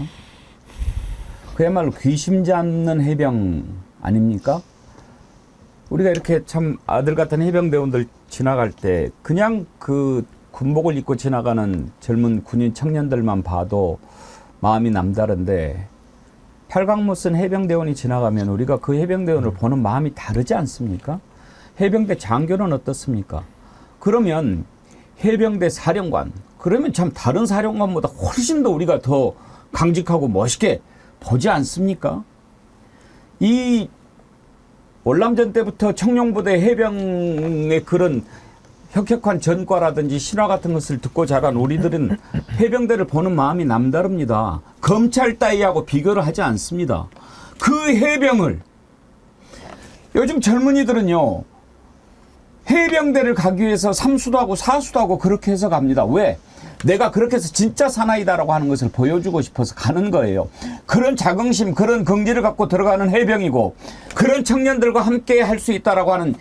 그야말로 귀심 잡는 해병 아닙니까? 우리가 이렇게 참 아들 같은 해병대원들 지나갈 때 그냥 그 군복을 입고 지나가는 젊은 군인 청년들만 봐도 마음이 남다른데, 팔강모 쓴 해병대원이 지나가면 우리가 그 해병대원을 보는 마음이 다르지 않습니까? 해병대 장교는 어떻습니까? 그러면 해병대 사령관, 그러면 참 다른 사령관보다 훨씬 더 우리가 더 강직하고 멋있게 보지 않습니까? 이 월남전 때부터 청룡부대 해병의 그런 혁혁한 전과라든지 신화 같은 것을 듣고 자란 우리들은 해병대를 보는 마음이 남다릅니다. 검찰 따위하고 비교를 하지 않습니다. 그 해병을, 요즘 젊은이들은요, 해병대를 가기 위해서 삼수도 하고 사수도 하고 그렇게 해서 갑니다. 왜? 내가 그렇게 해서 진짜 사나이다라고 하는 것을 보여주고 싶어서 가는 거예요. 그런 자긍심, 그런 긍지를 갖고 들어가는 해병이고, 그런 청년들과 함께 할 수 있다라고 하는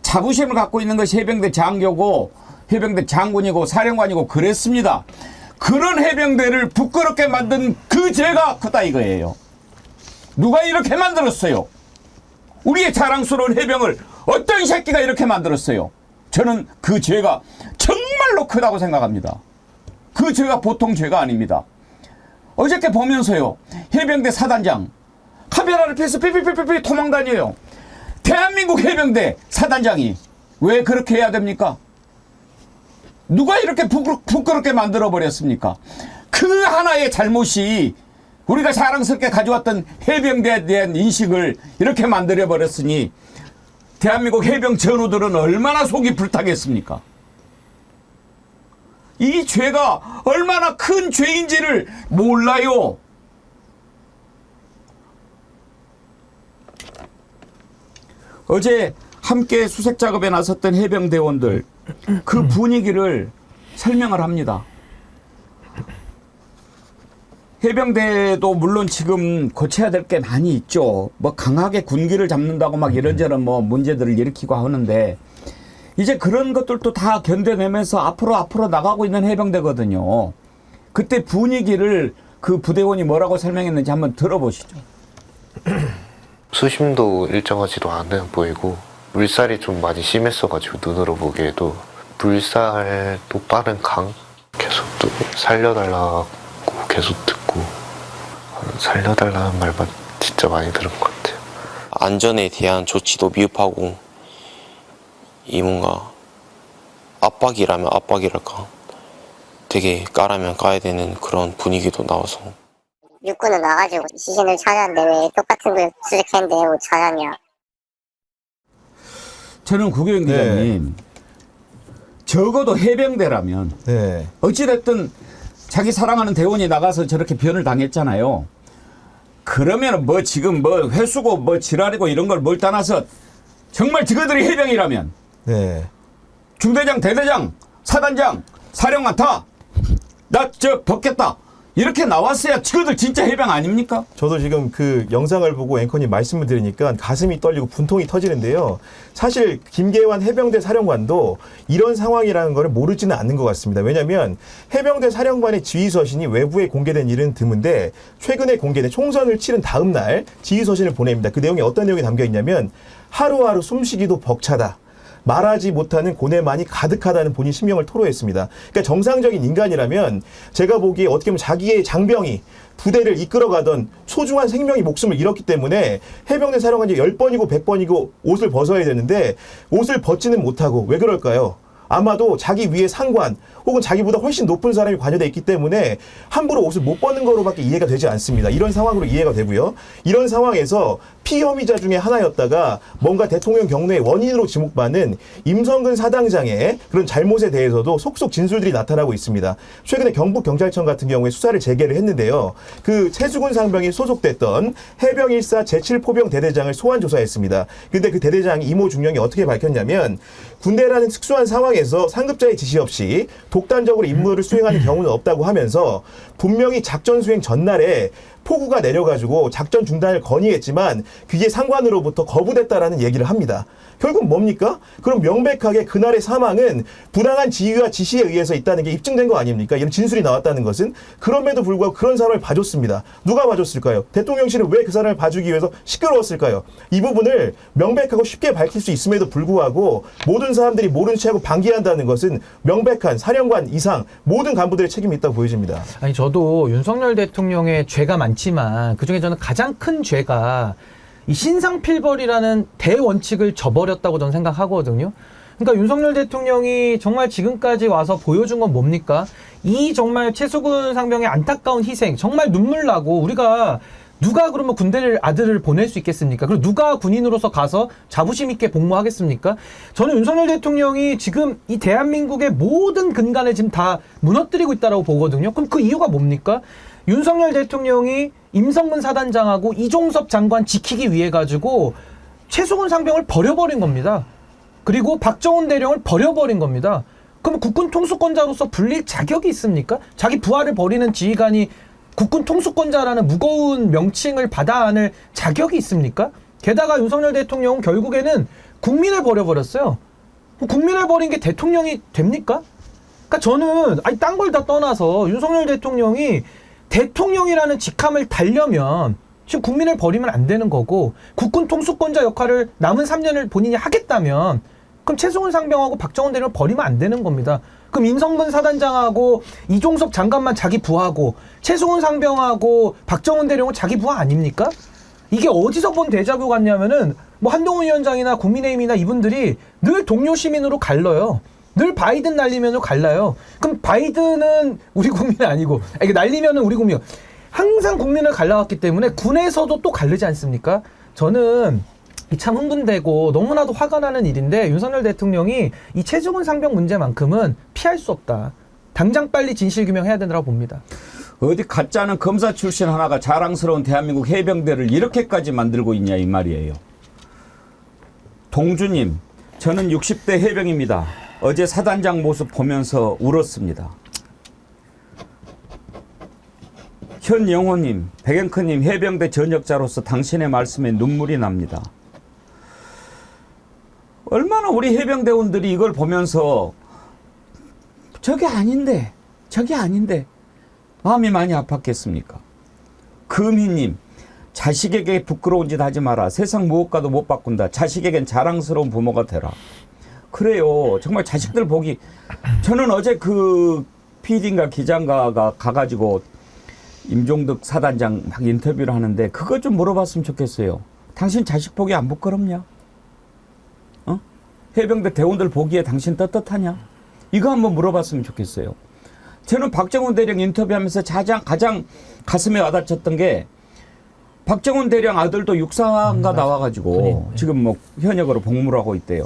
자부심을 갖고 있는 것이 해병대 장교고 해병대 장군이고 사령관이고 그랬습니다. 그런 해병대를 부끄럽게 만든 그 죄가 크다 이거예요. 누가 이렇게 만들었어요? 우리의 자랑스러운 해병을 어떤 새끼가 이렇게 만들었어요? 저는 그 죄가 정말로 크다고 생각합니다. 그 죄가 보통 죄가 아닙니다. 어저께 보면서요, 해병대 사단장 카메라를 펴서 삐삐삐삐 도망 다녀요. 대한민국 해병대 사단장이 왜 그렇게 해야 됩니까? 누가 이렇게 부끄럽게 만들어버렸습니까? 그 하나의 잘못이 우리가 자랑스럽게 가져왔던 해병대에 대한 인식을 이렇게 만들어버렸으니 대한민국 해병 전우들은 얼마나 속이 불타겠습니까? 이 죄가 얼마나 큰 죄인지를 몰라요. 어제 함께 수색 작업에 나섰던 해병대원들, 그 분위기를 설명을 합니다. 해병대도 물론 지금 고쳐야 될 게 많이 있죠. 뭐 강하게 군기를 잡는다고 막 이런저런 뭐 문제들을 일으키고 하는데, 이제 그런 것들도 다 견뎌내면서 앞으로 나가고 있는 해병대거든요. 그때 분위기를 그 부대원이 뭐라고 설명했는지 한번 들어보시죠. 수심도 일정하지도 않아 보이고 물살이 좀 많이 심했어가지고 눈으로 보기에도 물살도 빠른 강 계속 또 살려달라고 계속 듣고 살려달라는 말만 진짜 많이 들은 것 같아요. 안전에 대한 조치도 미흡하고 이 뭔가 압박이라면 압박이랄까 되게 까라면 까야 되는 그런 분위기도 나와서 육군은 나가지고 시신을 찾았는데 왜 똑같은 걸 수색했는데 못 찾았냐. 저는 구교영 기자님 적어도 해병대라면 네. 어찌됐든 자기 사랑하는 대원이 나가서 저렇게 변을 당했잖아요. 그러면 뭐 지금 뭐 회수고 뭐 지랄이고 이런 걸 뭘 떠나서 정말 저거들이 해병이라면 네. 중대장, 대대장, 사단장, 사령관 다 나 저 벗겠다. 이렇게 나왔어야 저거들 진짜 해병 아닙니까? 저도 지금 그 영상을 보고 앵커님 말씀을 들으니까 가슴이 떨리고 분통이 터지는데요. 사실 김계환 해병대 사령관도 이런 상황이라는 걸 모르지는 않는 것 같습니다. 왜냐하면 해병대 사령관의 지휘서신이 외부에 공개된 일은 드문데 최근에 공개된 총선을 치른 다음 날 지휘서신을 보냅니다. 그 내용이 어떤 내용이 담겨 있냐면 하루하루 숨쉬기도 벅차다. 말하지 못하는 고뇌만이 가득하다는 본인 심경을 토로했습니다. 그러니까 정상적인 인간이라면 제가 보기에 어떻게 보면 자기의 장병이 부대를 이끌어가던 소중한 생명이 목숨을 잃었기 때문에 해병대 사령관이 10번이고 100번이고 옷을 벗어야 되는데 옷을 벗지는 못하고 왜 그럴까요? 아마도 자기 위에 상관 혹은 자기보다 훨씬 높은 사람이 관여되어 있기 때문에 함부로 옷을 못 벗는 거로밖에 이해가 되지 않습니다. 이런 상황으로 이해가 되고요. 이런 상황에서 피혐의자 중에 하나였다가 뭔가 대통령 경로의 원인으로 지목받는 임성근 사단장의 그런 잘못에 대해서도 속속 진술들이 나타나고 있습니다. 최근에 경북경찰청 같은 경우에 수사를 재개를 했는데요. 그 최수근 상병이 소속됐던 해병 1사 제7포병 대대장을 소환 조사했습니다. 근데 그 대대장 이모 중령이 어떻게 밝혔냐면 군대라는 특수한 상황에서 상급자의 지시 없이 독단적으로 임무를 수행하는 경우는 없다고 하면서 분명히 작전 수행 전날에 폭우가 내려가지고 작전 중단을 건의했지만 그게 상관으로부터 거부됐다라는 얘기를 합니다. 결국 뭡니까? 그럼 명백하게 그날의 사망은 부당한 지휘와 지시에 의해서 있다는 게 입증된 거 아닙니까? 이런 진술이 나왔다는 것은 그럼에도 불구하고 그런 사람을 봐줬습니다. 누가 봐줬을까요? 대통령실은 왜 그 사람을 봐주기 위해서 시끄러웠을까요? 이 부분을 명백하고 쉽게 밝힐 수 있음에도 불구하고 모든 사람들이 모른 체하고 방기한다는 것은 명백한 사령관 이상 모든 간부들의 책임이 있다고 보여집니다. 아니 저도 윤석열 대통령의 죄가 많지만 그중에 저는 가장 큰 죄가 이 신상필벌이라는 대원칙을 저버렸다고 저는 생각하거든요. 그러니까 윤석열 대통령이 정말 지금까지 와서 보여준 건 뭡니까? 이 정말 최수근 상병의 안타까운 희생, 정말 눈물 나고 우리가 누가 그러면 군대를 아들을 보낼 수 있겠습니까? 그리고 누가 군인으로서 가서 자부심 있게 복무하겠습니까? 저는 윤석열 대통령이 지금 이 대한민국의 모든 근간을 지금 다 무너뜨리고 있다고 보거든요. 그럼 그 이유가 뭡니까? 윤석열 대통령이 임성근 사단장하고 이종섭 장관 지키기 위해 가지고 최수근 상병을 버려버린 겁니다. 그리고 박정훈 대령을 버려버린 겁니다. 그럼 국군 통수권자로서 불릴 자격이 있습니까? 자기 부하를 버리는 지휘관이 국군 통수권자라는 무거운 명칭을 받아 안을 자격이 있습니까? 게다가 윤석열 대통령은 결국에는 국민을 버려버렸어요. 국민을 버린 게 대통령이 됩니까? 그러니까 저는 아니 딴 걸 다 떠나서 윤석열 대통령이 대통령이라는 직함을 달려면 지금 국민을 버리면 안 되는 거고 국군 통수권자 역할을 남은 3년을 본인이 하겠다면 그럼 최수근 상병하고 박정훈 대령을 버리면 안 되는 겁니다. 그럼 임성근 사단장하고 이종섭 장관만 자기 부하고 최수근 상병하고 박정훈 대령은 자기 부하 아닙니까? 이게 어디서 본 데자뷰 같냐면은 뭐 한동훈 위원장이나 국민의힘이나 이분들이 늘 동료 시민으로 갈라요. 늘 바이든 날리면은 갈라요. 그럼 바이든은 우리 국민이 아니고 이게 날리면은 우리 국민 항상 국민을 갈라왔기 때문에 군에서도 또 갈르지 않습니까? 저는 참 흥분되고 너무나도 화가 나는 일인데 윤석열 대통령이 이 최수근 상병 문제만큼은 피할 수 없다. 당장 빨리 진실규명해야 된다고 봅니다. 어디 가짜는 검사 출신 하나가 자랑스러운 대한민국 해병대를 이렇게까지 만들고 있냐 이 말이에요. 동주님, 저는 60대 해병입니다. 어제 사단장 모습 보면서 울었습니다. 현영호님, 백앵커님 해병대 전역자로서 당신의 말씀에 눈물이 납니다. 얼마나 우리 해병대원들이 이걸 보면서 저게 아닌데 마음이 많이 아팠겠습니까? 금희님, 자식에게 부끄러운 짓 하지 마라. 세상 무엇과도 못 바꾼다. 자식에겐 자랑스러운 부모가 되라. 그래요. 정말 자식들 보기. 저는 어제 그 PD인가 기자인가가 가가지고 임종덕 사단장 막 인터뷰를 하는데 그거 좀 물어봤으면 좋겠어요. 당신 자식 보기 안 부끄럽냐? 어? 해병대 대원들 보기에 당신 떳떳하냐? 이거 한번 물어봤으면 좋겠어요. 저는 박정훈 대령 인터뷰하면서 가장 가슴에 와닿았던 게 박정훈 대령 아들도 육사가 나와가지고 지금 뭐 현역으로 복무를 하고 있대요.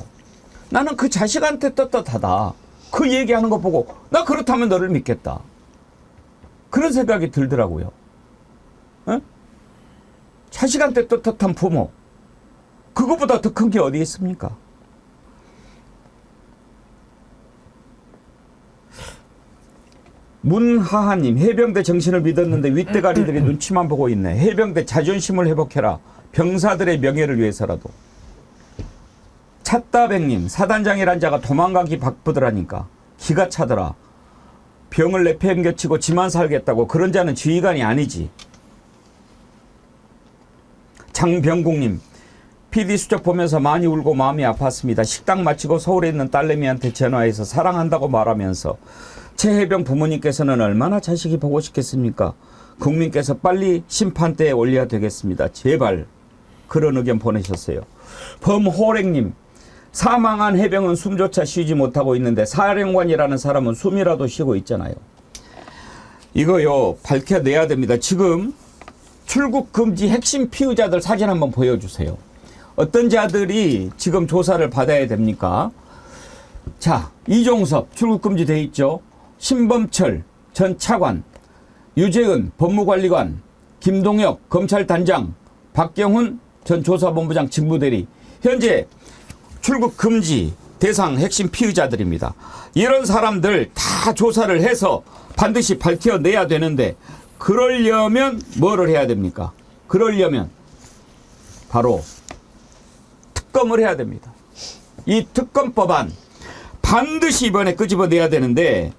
나는 그 자식한테 떳떳하다. 그 얘기하는 거 보고 나 그렇다면 너를 믿겠다. 그런 생각이 들더라고요. 에? 자식한테 떳떳한 부모. 그거보다 더 큰 게 어디 있습니까? 문하하님, 해병대 정신을 믿었는데 윗대가리들이 눈치만 보고 있네. 해병대 자존심을 회복해라. 병사들의 명예를 위해서라도. 찻다백님, 사단장이란 자가 도망가기 바쁘더라니까. 기가 차더라. 병을 내팽겨치고 지만 살겠다고. 그런 자는 지휘관이 아니지. 장병국님, PD 수첩 보면서 많이 울고 마음이 아팠습니다. 식당 마치고 서울에 있는 딸내미한테 전화해서 사랑한다고 말하면서 최해병 부모님께서는 얼마나 자식이 보고 싶겠습니까? 국민께서 빨리 심판대에 올려야 되겠습니다. 제발. 그런 의견 보내셨어요. 범호랭님, 사망한 해병은 숨조차 쉬지 못하고 있는데 사령관이라는 사람은 숨이라도 쉬고 있잖아요. 이거요, 밝혀내야 됩니다. 지금 출국 금지 핵심 피의자들 사진 한번 보여주세요. 어떤 자들이 지금 조사를 받아야 됩니까? 자, 이종섭 출국 금지돼 있죠. 신범철 전 차관, 유재은 법무관리관, 김동혁 검찰단장, 박경훈 전 조사본부장 직무대리. 현재 출국 금지 대상 핵심 피의자들입니다. 이런 사람들 다 조사를 해서 반드시 밝혀내야 되는데 그러려면 뭐를 해야 됩니까? 그러려면 바로 특검을 해야 됩니다. 이 특검법안 반드시 이번에 끄집어내야 되는데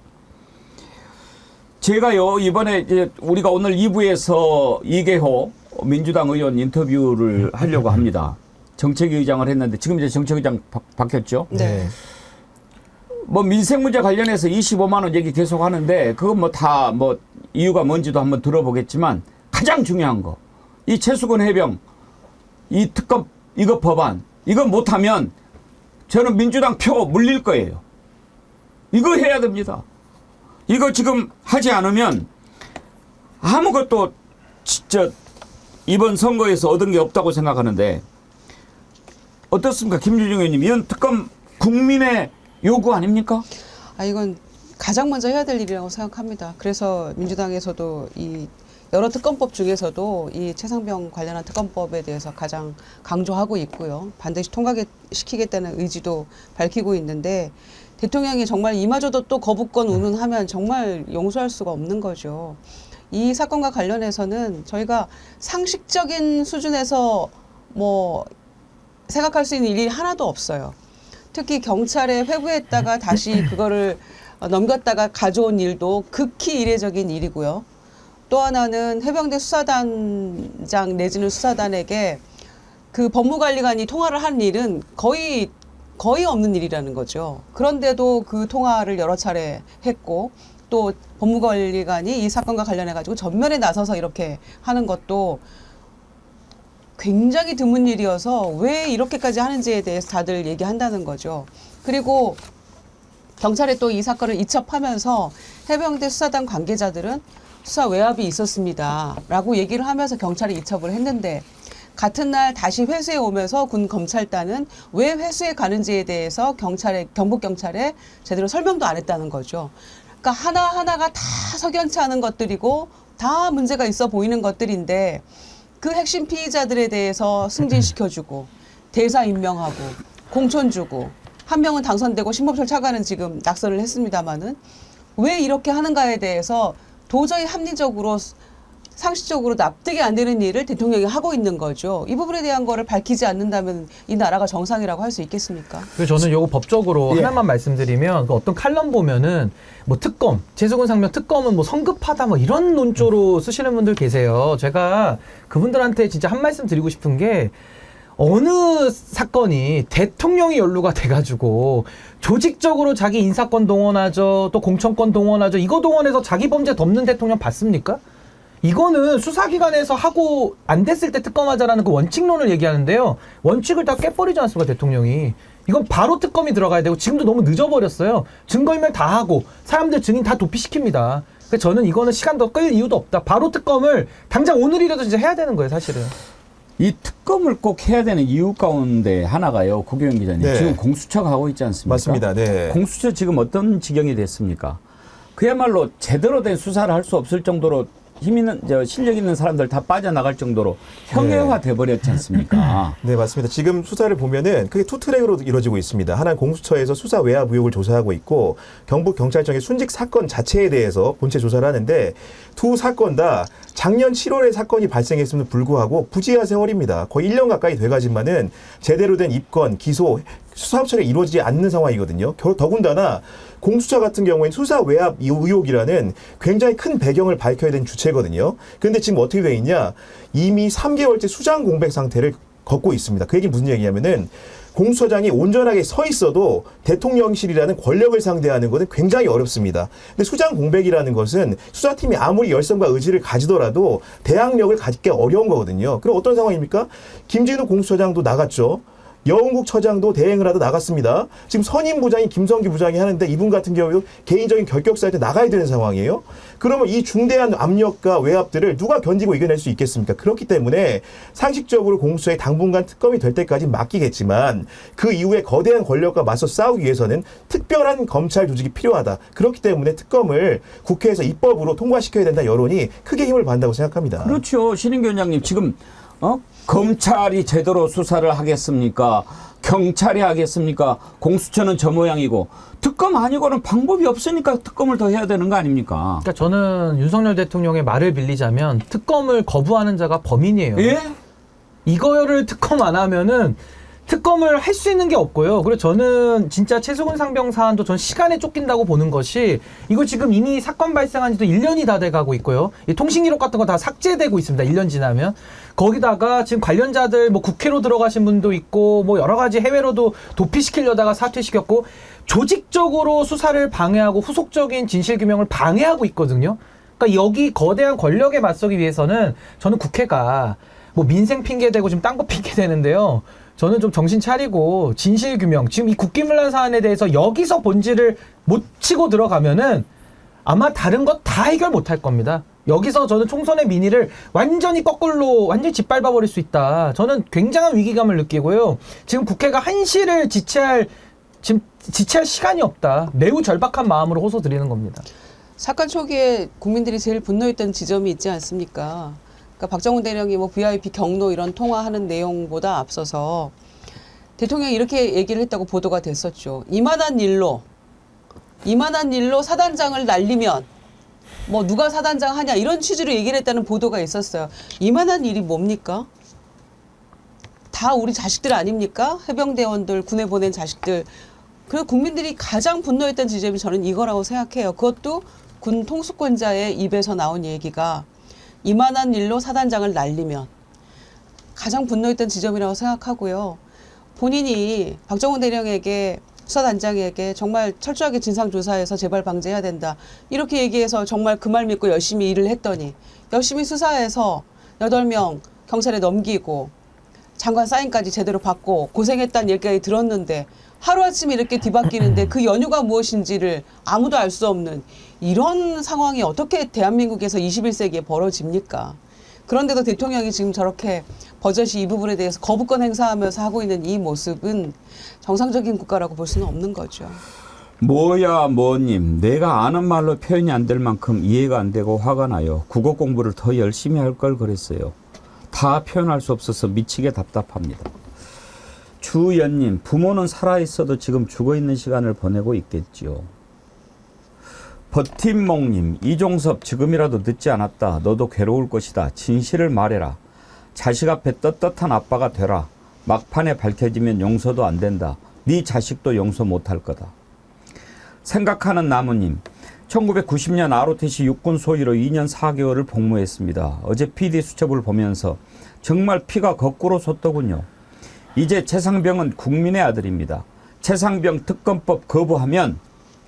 제가요 이번에 이제 우리가 오늘 2부에서 이계호 민주당 의원 인터뷰를 하려고 합니다. 정책위 의장을 했는데 지금 이제 정책위장 바뀌었죠. 네. 뭐 민생 문제 관련해서 25만 원 얘기 계속 하는데 그건 뭐 다 뭐 이유가 뭔지도 한번 들어보겠지만 가장 중요한 거 이 최수근 해병 이 특검 이거 법안 이거 못하면 저는 민주당 표 물릴 거예요. 이거 해야 됩니다. 이거 지금 하지 않으면 아무것도 진짜 이번 선거에서 얻은 게 없다고 생각하는데 어떻습니까? 김유중 의원님, 이런 특검 국민의 요구 아닙니까? 이건 가장 먼저 해야 될 일이라고 생각합니다. 그래서 민주당에서도 이 여러 특검법 중에서도 이 최상병 관련한 특검법에 대해서 가장 강조하고 있고요. 반드시 통과시키겠다는 의지도 밝히고 있는데 대통령이 정말 이마저도 또 거부권 운운하면 정말 용서할 수가 없는 거죠. 이 사건과 관련해서는 저희가 상식적인 수준에서 뭐 생각할 수 있는 일이 하나도 없어요. 특히 경찰에 회부했다가 다시 그거를 넘겼다가 가져온 일도 극히 이례적인 일이고요. 또 하나는 해병대 수사단장 내지는 수사단에게 그 법무관리관이 통화를 한 일은 거의 없는 일이라는 거죠. 그런데도 그 통화를 여러 차례 했고 또 법무관리관이 이 사건과 관련해가지고 전면에 나서서 이렇게 하는 것도 굉장히 드문 일이어서 왜 이렇게까지 하는지에 대해서 다들 얘기한다는 거죠. 그리고 경찰에 또 이 사건을 이첩하면서 해병대 수사단 관계자들은 수사 외압이 있었습니다 라고 얘기를 하면서 경찰이 이첩을 했는데 같은 날 다시 회수해 오면서 군 검찰단은 왜 회수해 가는지에 대해서 경북경찰에 제대로 설명도 안 했다는 거죠. 그러니까 하나하나가 다 석연치 않은 것들이고 다 문제가 있어 보이는 것들인데 그 핵심 피의자들에 대해서 승진시켜주고 대사 임명하고 공천 주고 한 명은 당선되고 신범철 차관은 지금 낙선을 했습니다마는 왜 이렇게 하는가에 대해서 도저히 합리적으로 상식적으로 납득이 안 되는 일을 대통령이 하고 있는 거죠. 이 부분에 대한 거를 밝히지 않는다면 이 나라가 정상이라고 할 수 있겠습니까? 그래서 저는 요거 법적으로 하나만 말씀드리면 그 어떤 칼럼 보면은 뭐 특검, 최수근 상병 특검은 뭐 성급하다 뭐 이런 논조로 쓰시는 분들 계세요. 제가 그분들한테 진짜 한 말씀 드리고 싶은 게 어느 사건이 대통령이 연루가 돼가지고 조직적으로 자기 인사권 동원하죠, 또 공천권 동원하죠, 이거 동원해서 자기 범죄 덮는 대통령 봤습니까? 이거는 수사기관에서 하고 안 됐을 때 특검하자라는 그 원칙론을 얘기하는데요. 원칙을 다 깨버리지 않습니까, 대통령이. 이건 바로 특검이 들어가야 되고 지금도 너무 늦어버렸어요. 증거인멸 다 하고 사람들 증인 다 도피시킵니다. 그래서 저는 이거는 시간 더 끌 이유도 없다. 바로 특검을 당장 오늘이라도 진짜 해야 되는 거예요, 사실은. 이 특검을 꼭 해야 되는 이유 가운데 하나가요. 고경영 기자님. 네. 지금 공수처가 하고 있지 않습니까? 맞습니다. 네. 공수처 지금 어떤 지경이 됐습니까? 그야말로 제대로 된 수사를 할 수 없을 정도로 실력 있는 사람들 다 빠져나갈 정도로 형해화 돼버렸지 않습니까? 네, 맞습니다. 지금 수사를 보면은 그게 투 트랙으로 이루어지고 있습니다. 하나는 공수처에서 수사 외압 의혹을 조사하고 있고 경북경찰청의 순직 사건 자체에 대해서 본체 조사를 하는데 두 사건 다 작년 7월에 사건이 발생했음에도 불구하고 부지하 세월입니다. 거의 1년 가까이 돼가지만은 제대로 된 입건, 기소, 수사 처리가 이루어지지 않는 상황이거든요. 더군다나 공수처 같은 경우에는 수사 외압 의혹이라는 굉장히 큰 배경을 밝혀야 되는 주체거든요. 그런데 지금 어떻게 돼 있냐? 이미 3개월째 수장 공백 상태를 걷고 있습니다. 그 얘기는 무슨 얘기냐면은 공수처장이 온전하게 서 있어도 대통령실이라는 권력을 상대하는 것은 굉장히 어렵습니다. 근데 수장 공백이라는 것은 수사팀이 아무리 열성과 의지를 가지더라도 대항력을 가지기 어려운 거거든요. 그럼 어떤 상황입니까? 김진우 공수처장도 나갔죠. 여운국 처장도 대행을 하다 나갔습니다. 지금 선임 부장이 김성기 부장이 하는데 이분 같은 경우도 개인적인 결격사할 때 나가야 되는 상황이에요. 그러면 이 중대한 압력과 외압들을 누가 견디고 이겨낼 수 있겠습니까? 그렇기 때문에 상식적으로 공수처에 당분간 특검이 될 때까지 맡기겠지만 그 이후에 거대한 권력과 맞서 싸우기 위해서는 특별한 검찰 조직이 필요하다. 그렇기 때문에 특검을 국회에서 입법으로 통과시켜야 된다 여론이 크게 힘을 받는다고 생각합니다. 그렇죠. 신인규 원장님 지금 검찰이 제대로 수사를 하겠습니까? 경찰이 하겠습니까? 공수처는 저 모양이고 특검 아니고는 방법이 없으니까 특검을 더 해야 되는 거 아닙니까? 그러니까 저는 윤석열 대통령의 말을 빌리자면 특검을 거부하는 자가 범인이에요. 예? 이거를 특검 안 하면은 특검을 할 수 있는 게 없고요. 그리고 저는 진짜 최수근 상병 사안도 전 시간에 쫓긴다고 보는 것이 이거 지금 이미 사건 발생한 지도 1년이 다 돼가고 있고요. 이 통신기록 같은 거 다 삭제되고 있습니다. 1년 지나면. 거기다가 지금 관련자들 뭐 국회로 들어가신 분도 있고 뭐 여러 가지 해외로도 도피시키려다가 사퇴시켰고 조직적으로 수사를 방해하고 후속적인 진실규명을 방해하고 있거든요. 그러니까 여기 거대한 권력에 맞서기 위해서는 저는 국회가 뭐 민생 핑계대고 지금 딴 거 핑계대는데요. 저는 좀 정신 차리고 진실규명, 지금 이 국기문란 사안에 대해서 여기서 본질을 못 치고 들어가면은 아마 다른 것 다 해결 못 할 겁니다. 여기서 저는 총선의 민의를 완전히 거꾸로 완전히 짓밟아버릴 수 있다. 저는 굉장한 위기감을 느끼고요. 지금 국회가 한시를 지체할 시간이 없다. 매우 절박한 마음으로 호소드리는 겁니다. 사건 초기에 국민들이 제일 분노했던 지점이 있지 않습니까? 그러니까 박정훈 대령이 뭐 VIP 경로 이런 통화하는 내용보다 앞서서 대통령이 이렇게 얘기를 했다고 보도가 됐었죠. 이만한 일로 사단장을 날리면 뭐 누가 사단장 하냐 이런 취지로 얘기를 했다는 보도가 있었어요. 이만한 일이 뭡니까? 다 우리 자식들 아닙니까? 해병대원들, 군에 보낸 자식들. 그리고 국민들이 가장 분노했던 지점이 저는 이거라고 생각해요. 그것도 군 통수권자의 입에서 나온 얘기가 이만한 일로 사단장을 날리면 가장 분노했던 지점이라고 생각하고요. 본인이 박정훈 대령에게 수사단장에게 정말 철저하게 진상조사해서 재발 방지해야 된다. 이렇게 얘기해서 정말 그 말 믿고 열심히 일을 했더니 열심히 수사해서 8명 경찰에 넘기고 장관 사인까지 제대로 받고 고생했다는 얘기까지 들었는데 하루아침에 이렇게 뒤바뀌는데 그 연유가 무엇인지를 아무도 알 수 없는 이런 상황이 어떻게 대한민국에서 21세기에 벌어집니까? 그런데도 대통령이 지금 저렇게 버젓이 이 부분에 대해서 거부권 행사하면서 하고 있는 이 모습은 정상적인 국가라고 볼 수는 없는 거죠. 뭐야 뭐님, 내가 아는 말로 표현이 안 될 만큼 이해가 안 되고 화가 나요. 국어 공부를 더 열심히 할 걸 그랬어요. 다 표현할 수 없어서 미치게 답답합니다. 주연님, 부모는 살아있어도 지금 죽어있는 시간을 보내고 있겠지요. 버팀목님, 이종섭 지금이라도 늦지 않았다. 너도 괴로울 것이다. 진실을 말해라. 자식 앞에 떳떳한 아빠가 되라. 막판에 밝혀지면 용서도 안 된다. 네 자식도 용서 못할 거다. 생각하는 나무님, 1990년 ROTC 육군 소위로 2년 4개월을 복무했습니다. 어제 PD 수첩을 보면서 정말 피가 거꾸로 솟더군요. 이제 최상병은 국민의 아들입니다. 최상병 특검법 거부하면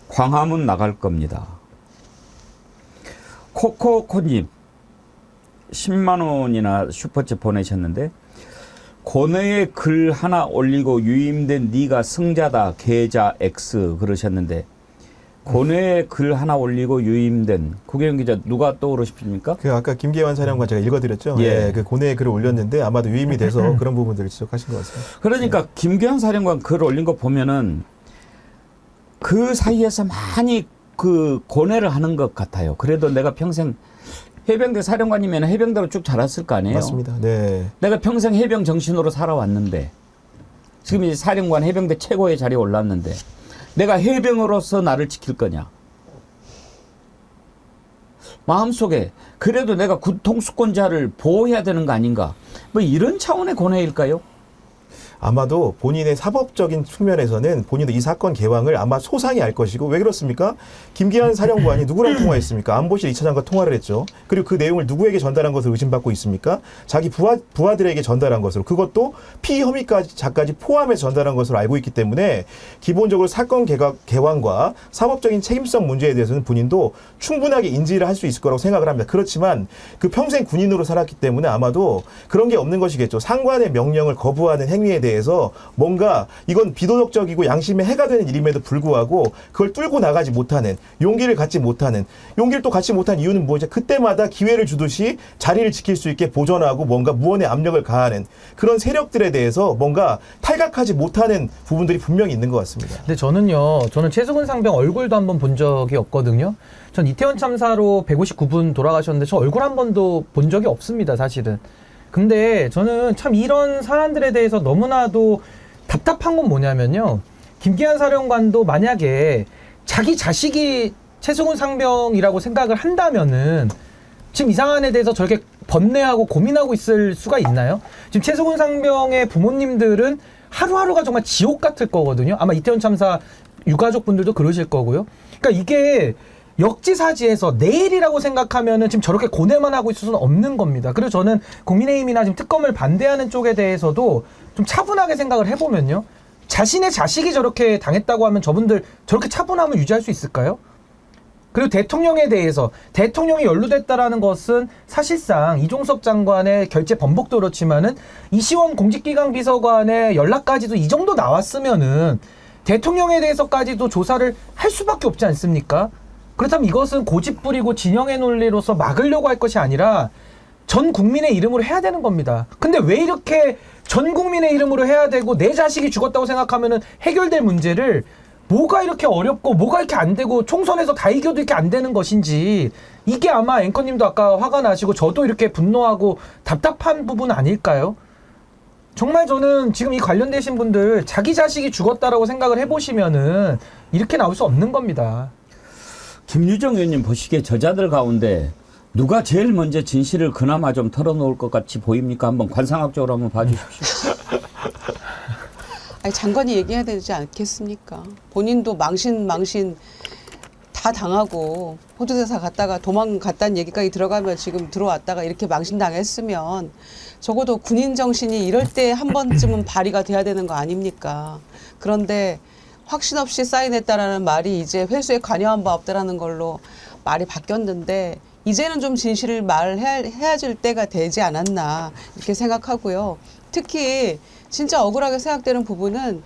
광화문 나갈 겁니다. 코코코님 10만 원이나 슈퍼챗 보내셨는데 고뇌에 글 하나 올리고 유임된 네가 승자다 계좌 X 그러셨는데 고뇌에 글 하나 올리고 유임된 구계영 기자 누가 떠오르십니까? 그 아까 김계환 사령관 제가 읽어드렸죠. 예. 예, 그 고뇌에 글을 올렸는데 아마도 유임이 돼서 그런 부분들을 지적하신 것 같습니다. 그러니까 김계환 사령관 글 올린 거 보면은 그 사이에서 많이 그 고뇌를 하는 것 같아요. 그래도 내가 평생 해병대 사령관이면 해병대로 쭉 자랐을 거 아니에요. 맞습니다. 네. 내가 평생 해병 정신으로 살아왔는데 지금 이제 사령관 해병대 최고의 자리에 올랐는데 내가 해병으로서 나를 지킬 거냐. 마음속에 그래도 내가 군 통수권자를 보호해야 되는 거 아닌가. 뭐 이런 차원의 고뇌일까요? 아마도 본인의 사법적인 측면에서는 본인도 이 사건 개왕을 아마 소상히 알 것이고, 왜 그렇습니까? 김기한 사령관이 누구랑 통화했습니까? 안보실 2차장과 통화를 했죠. 그리고 그 내용을 누구에게 전달한 것을 의심받고 있습니까? 자기 부하들에게 전달한 것으로, 그것도 피의 혐의까지 포함해서 전달한 것으로 알고 있기 때문에 기본적으로 사건 개왕과 사법적인 책임성 문제에 대해서는 본인도 충분하게 인지를 할 수 있을 거라고 생각을 합니다. 그렇지만 그 평생 군인으로 살았기 때문에 아마도 그런 게 없는 것이겠죠. 상관의 명령을 거부하는 행위에 대해서 뭔가 이건 비도덕적이고 양심에 해가 되는 일임에도 불구하고 그걸 뚫고 나가지 못하는, 용기를 갖지 못하는, 용기를 또 갖지 못한 이유는 뭐죠? 그때마다 기회를 주듯이 자리를 지킬 수 있게 보전하고 뭔가 무언의 압력을 가하는 그런 세력들에 대해서 뭔가 탈각하지 못하는 부분들이 분명히 있는 것 같습니다. 근데 저는 최수근 상병 얼굴도 한번 본 적이 없거든요. 전 이태원 참사로 159분 돌아가셨는데 저 얼굴 한 번도 본 적이 없습니다, 사실은. 근데 저는 참 이런 사안들에 대해서 너무나도 답답한 건 뭐냐면요. 김기한 사령관도 만약에 자기 자식이 최수근 상병이라고 생각을 한다면은 지금 이 사안에 대해서 저렇게 번뇌하고 고민하고 있을 수가 있나요? 지금 최수근 상병의 부모님들은 하루하루가 정말 지옥 같을 거거든요. 아마 이태원 참사 유가족분들도 그러실 거고요. 그러니까 이게 역지사지에서 내일이라고 생각하면은 지금 저렇게 고뇌만 하고 있을 수는 없는 겁니다. 그리고 저는 국민의힘이나 지금 특검을 반대하는 쪽에 대해서도 좀 차분하게 생각을 해보면요. 자신의 자식이 저렇게 당했다고 하면 저분들 저렇게 차분함을 유지할 수 있을까요? 그리고 대통령에 대해서 대통령이 연루됐다라는 것은 사실상 이종석 장관의 결재 번복도 그렇지만은 이시원 공직기강 비서관의 연락까지도 이 정도 나왔으면은 대통령에 대해서까지도 조사를 할 수밖에 없지 않습니까? 그렇다면 이것은 고집부리고 진영의 논리로서 막으려고 할 것이 아니라 전 국민의 이름으로 해야 되는 겁니다. 근데 왜 이렇게 전 국민의 이름으로 해야 되고 내 자식이 죽었다고 생각하면은 해결될 문제를 뭐가 이렇게 어렵고 뭐가 이렇게 안 되고 총선에서 다 이겨도 이렇게 안 되는 것인지, 이게 아마 앵커님도 아까 화가 나시고 저도 이렇게 분노하고 답답한 부분 아닐까요? 정말 저는 지금 이 관련되신 분들 자기 자식이 죽었다라고 생각을 해보시면은 이렇게 나올 수 없는 겁니다. 김유정 의원님 보시기에 저자들 가운데 누가 제일 먼저 진실을 그나마 좀 털어놓을 것 같이 보입니까? 한번 관상학적으로 한번 봐주십시오. 아니, 장관이 얘기해야 되지 않겠습니까? 본인도 망신 다 당하고 호주대사 갔다가 도망갔다는 얘기까지 들어가면 지금 들어왔다가 이렇게 망신당했으면 적어도 군인 정신이 이럴 때 한 번쯤은 발휘가 돼야 되는 거 아닙니까? 그런데 확신 없이 사인했다라는 말이 이제 회수에 관여한 바 없다라는 걸로 말이 바뀌었는데, 이제는 좀 진실을 말해야 줄 때가 되지 않았나 이렇게 생각하고요. 특히 진짜 억울하게 생각되는 부분은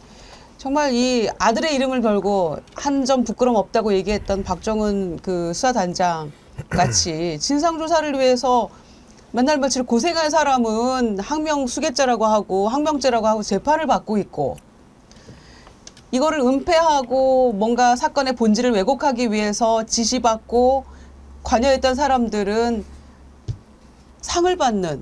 정말 이 아들의 이름을 걸고 한 점 부끄럼 없다고 얘기했던 박정은 그 수사단장 같이 진상조사를 위해서 맨날 며칠 고생한 사람은 항명수괴죄라고 하고 항명죄라고 하고 재판을 받고 있고, 이거를 은폐하고 뭔가 사건의 본질을 왜곡하기 위해서 지시받고 관여했던 사람들은 상을 받는,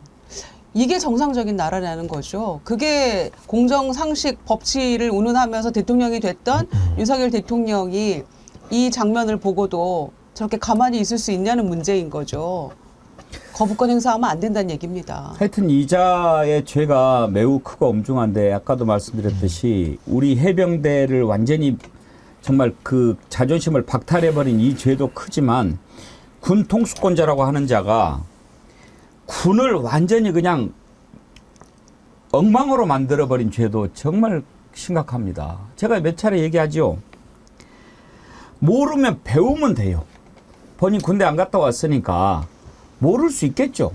이게 정상적인 나라라는 거죠. 그게 공정상식 법치를 운운하면서 대통령이 됐던 윤석열 대통령이 이 장면을 보고도 저렇게 가만히 있을 수 있냐는 문제인 거죠. 거부권 행사하면 안 된다는 얘기입니다. 하여튼 이자의 죄가 매우 크고 엄중한데, 아까도 말씀드렸듯이 우리 해병대를 완전히 정말 그 자존심을 박탈해버린 이 죄도 크지만, 군 통수권자라고 하는 자가 군을 완전히 그냥 엉망으로 만들어버린 죄도 정말 심각합니다. 제가 몇 차례 얘기하죠. 모르면 배우면 돼요. 본인 군대 안 갔다 왔으니까 모를 수 있겠죠.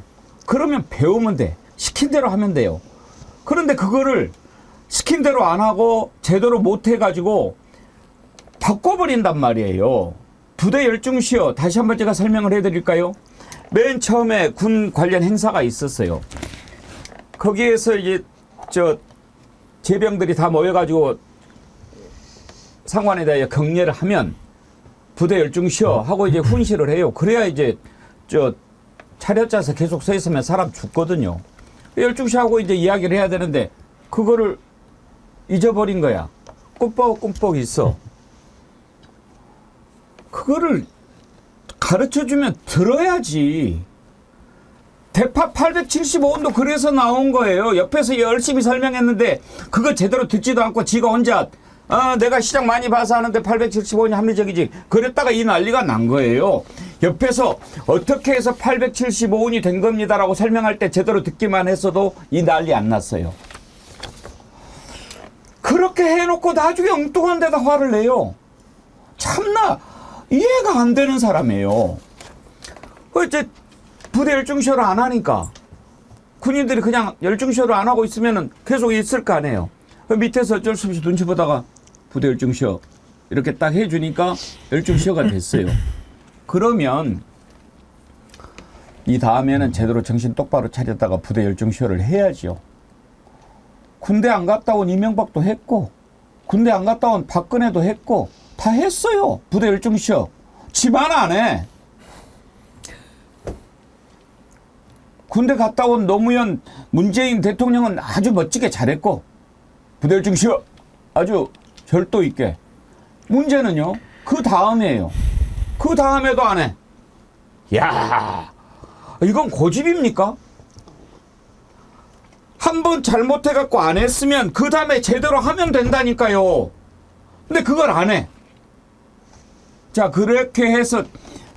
그러면 배우면 돼. 시킨 대로 하면 돼요. 그런데 그거를 시킨 대로 안 하고 제대로 못 해가지고 바꿔버린단 말이에요. 부대 열중시효 다시 한번 제가 설명을 해드릴까요? 맨 처음에 군 관련 행사가 있었어요. 거기에서 이제 제병들이 다 모여가지고 상관에 대해 격려를 하면 부대 열중시효 하고 이제 훈시를 해요. 그래야 이제 차렷 짜서 계속 서 있으면 사람 죽거든요. 열중시하고 이제 이야기를 해야 되는데 그거를 잊어버린 거야. 꿈뻑꿈뻑 있어. 그거를 가르쳐주면 들어야지. 대파 875원도 그래서 나온 거예요. 옆에서 열심히 설명했는데 그거 제대로 듣지도 않고 지가 혼자 내가 시장 많이 봐서 하는데 875원이 합리적이지. 그랬다가 이 난리가 난 거예요. 옆에서 어떻게 해서 875원이 된 겁니다라고 설명할 때 제대로 듣기만 했어도 이 난리 안 났어요. 그렇게 해놓고 나중에 엉뚱한 데다 화를 내요. 참나 이해가 안 되는 사람이에요. 이제 부대 열중시효를 안 하니까 군인들이 그냥 열중시효를 안 하고 있으면 계속 있을 거 아니에요. 밑에서 어쩔 수 없이 눈치 보다가 부대 열중시효 이렇게 딱 해주니까 열중시효가 됐어요. 그러면 이 다음에는 제대로 정신 똑바로 차렸다가 부대 열중시효를 해야죠. 군대 안 갔다 온 이명박도 했고 군대 안 갔다 온 박근혜도 했고 다 했어요. 부대 열중시효. 지만 안 해. 군대 갔다 온 노무현 문재인 대통령은 아주 멋지게 잘했고 부대 열중시효 아주 절도 있게. 문제는요. 그 다음이에요. 그 다음에도 안 해. 야, 이건 고집입니까? 한 번 잘못해갖고 안 했으면 그 다음에 제대로 하면 된다니까요. 근데 그걸 안 해. 자, 그렇게 해서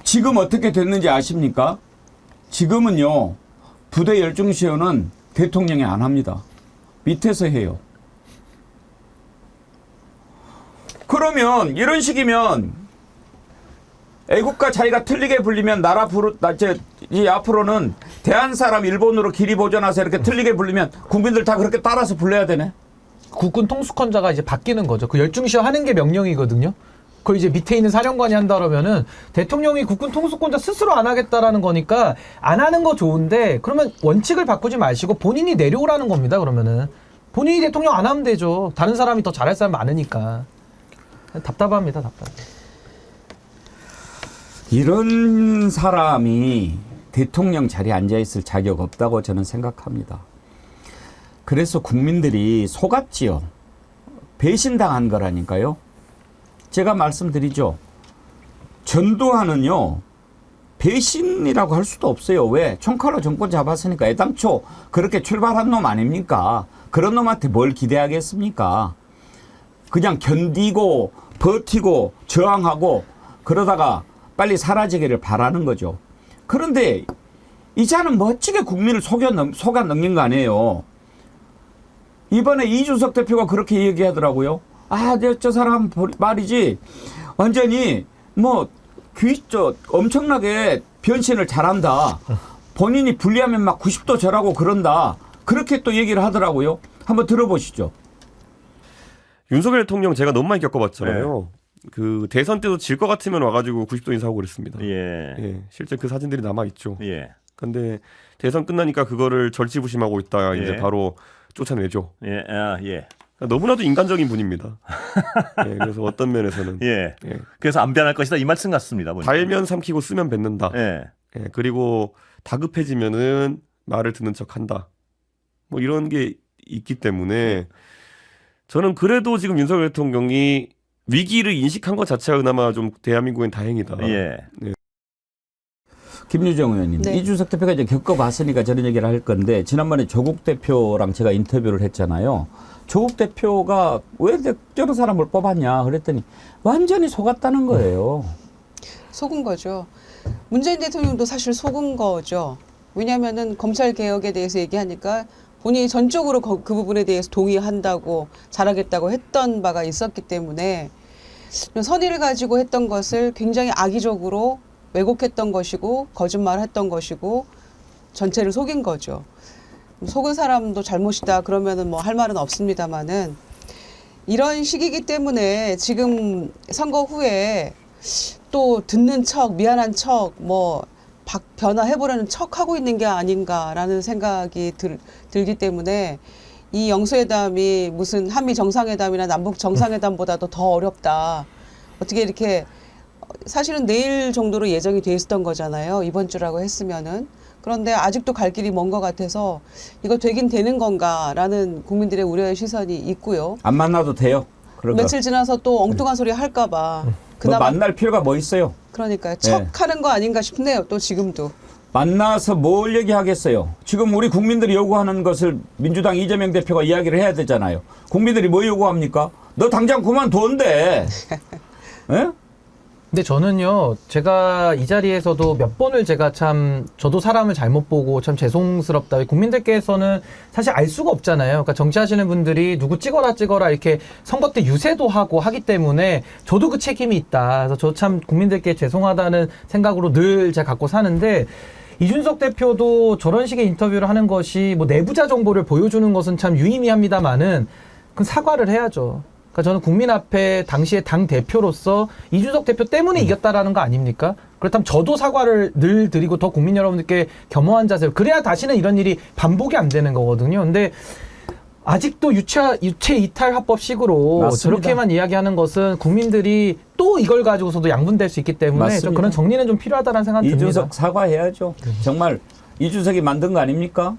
지금 어떻게 됐는지 아십니까? 지금은요. 부대 열중시효는 대통령이 안 합니다. 밑에서 해요. 그러면 이런 식이면 애국가 자기가 틀리게 불리면 이 앞으로는 대한 사람 일본으로 길이 보존하서 이렇게 틀리게 불리면 국민들 다 그렇게 따라서 불러야 되네. 국군 통수권자가 이제 바뀌는 거죠. 그 열중시효 하는 게 명령이거든요. 그걸 이제 밑에 있는 사령관이 한다 그러면은 대통령이 국군 통수권자 스스로 안 하겠다라는 거니까 안 하는 거 좋은데 그러면 원칙을 바꾸지 마시고 본인이 내려오라는 겁니다. 그러면은 본인이 대통령 안 하면 되죠. 다른 사람이 더 잘할 사람 많으니까. 답답합니다. 답답해. 이런 사람이 대통령 자리에 앉아있을 자격 없다고 저는 생각합니다. 그래서 국민들이 속았지요. 배신당한 거라니까요. 제가 말씀드리죠. 전두환은요. 배신이라고 할 수도 없어요. 왜? 총칼로 정권 잡았으니까 애당초 그렇게 출발한 놈 아닙니까? 그런 놈한테 뭘 기대하겠습니까? 그냥 견디고 버티고 저항하고 그러다가 빨리 사라지기를 바라는 거죠. 그런데 이자는 멋지게 국민을 속아 넘긴 거 아니에요. 이번에 이준석 대표가 그렇게 얘기하더라고요. 저 사람 말이지 완전히 엄청나게 변신을 잘한다. 본인이 불리하면 막 90도 절하고 그런다. 그렇게 또 얘기를 하더라고요. 한번 들어보시죠. 윤석열 대통령 제가 너무 많이 겪어봤잖아요. 그 대선 때도 질 것 같으면 와가지고 90도 인사하고 그랬습니다. 예, 실제 그 사진들이 남아 있죠. 예. 근데 대선 끝나니까 그거를 절치부심하고 있다 이제 바로 쫓아내죠. 너무나도 인간적인 분입니다. 그래서 어떤 면에서는 그래서 안 변할 것이다 이 말씀 같습니다. 보니까. 달면 삼키고 쓰면 뱉는다. 그리고 다급해지면은 말을 듣는 척한다. 뭐 이런 게 있기 때문에 저는 그래도 지금 윤석열 대통령이 위기를 인식한 것 자체가 그나마 좀 대한민국엔 다행이다. 김유정 의원님, 네. 이준석 대표가 이제 겪어봤으니까 저런 얘기를 할 건데 지난번에 조국 대표랑 제가 인터뷰를 했잖아요. 조국 대표가 왜 저런 사람을 뽑았냐 그랬더니 완전히 속았다는 거예요. 속은 거죠. 문재인 대통령도 사실 속은 거죠. 왜냐하면은 검찰 개혁에 대해서 얘기하니까 본인이 전적으로 그 부분에 대해서 동의한다고 잘하겠다고 했던 바가 있었기 때문에 선의를 가지고 했던 것을 굉장히 악의적으로 왜곡했던 것이고 거짓말했던 것이고 전체를 속인 거죠. 속은 사람도 잘못이다 그러면은 뭐 할 말은 없습니다만은 이런 시기이기 때문에 지금 선거 후에 또 듣는 척, 미안한 척, 뭐 변화해보려는 척 하고 있는 게 아닌가라는 생각이 들기 때문에 이 영수회담이 무슨 한미 정상회담이나 남북 정상회담보다도 더 어렵다. 어떻게 이렇게 사실은 내일 정도로 예정이 돼 있었던 거잖아요. 이번 주라고 했으면은. 그런데 아직도 갈 길이 먼 것 같아서 이거 되긴 되는 건가라는 국민들의 우려의 시선이 있고요. 안 만나도 돼요. 그러니까. 며칠 지나서 또 엉뚱한 소리 할까봐. 뭐 만날 필요가 뭐 있어요? 그러니까요. 척하는 거 아닌가 싶네요. 또 지금도. 만나서 뭘 얘기하겠어요? 지금 우리 국민들이 요구하는 것을 민주당 이재명 대표가 이야기를 해야 되잖아요. 국민들이 뭐 요구합니까? 너 당장 그만둔대. 예? 근데 저는요, 제가 이 자리에서도 몇 번을 제가 참, 저도 사람을 잘못 보고 참 죄송스럽다. 국민들께서는 사실 알 수가 없잖아요. 그러니까 정치하시는 분들이 누구 찍어라 이렇게 선거 때 유세도 하고 하기 때문에 저도 그 책임이 있다. 그래서 저 참 국민들께 죄송하다는 생각으로 늘 제가 갖고 사는데, 이준석 대표도 저런 식의 인터뷰를 하는 것이 뭐 내부자 정보를 보여주는 것은 참 유의미합니다만은 그건 사과를 해야죠. 그러니까 저는 국민 앞에 당시에 당 대표로서 이준석 대표 때문에 이겼다라는 거 아닙니까? 그렇다면 저도 사과를 늘 드리고 더 국민 여러분들께 겸허한 자세로 그래야 다시는 이런 일이 반복이 안 되는 거거든요. 근데 아직도 유체 이탈 합법식으로 맞습니다. 저렇게만 이야기하는 것은 국민들이 또 이걸 가지고서도 양분될 수 있기 때문에 좀 그런 정리는 좀 필요하다는 생각이 듭니다. 이준석 사과해야죠. 정말 이준석이 만든 거 아닙니까?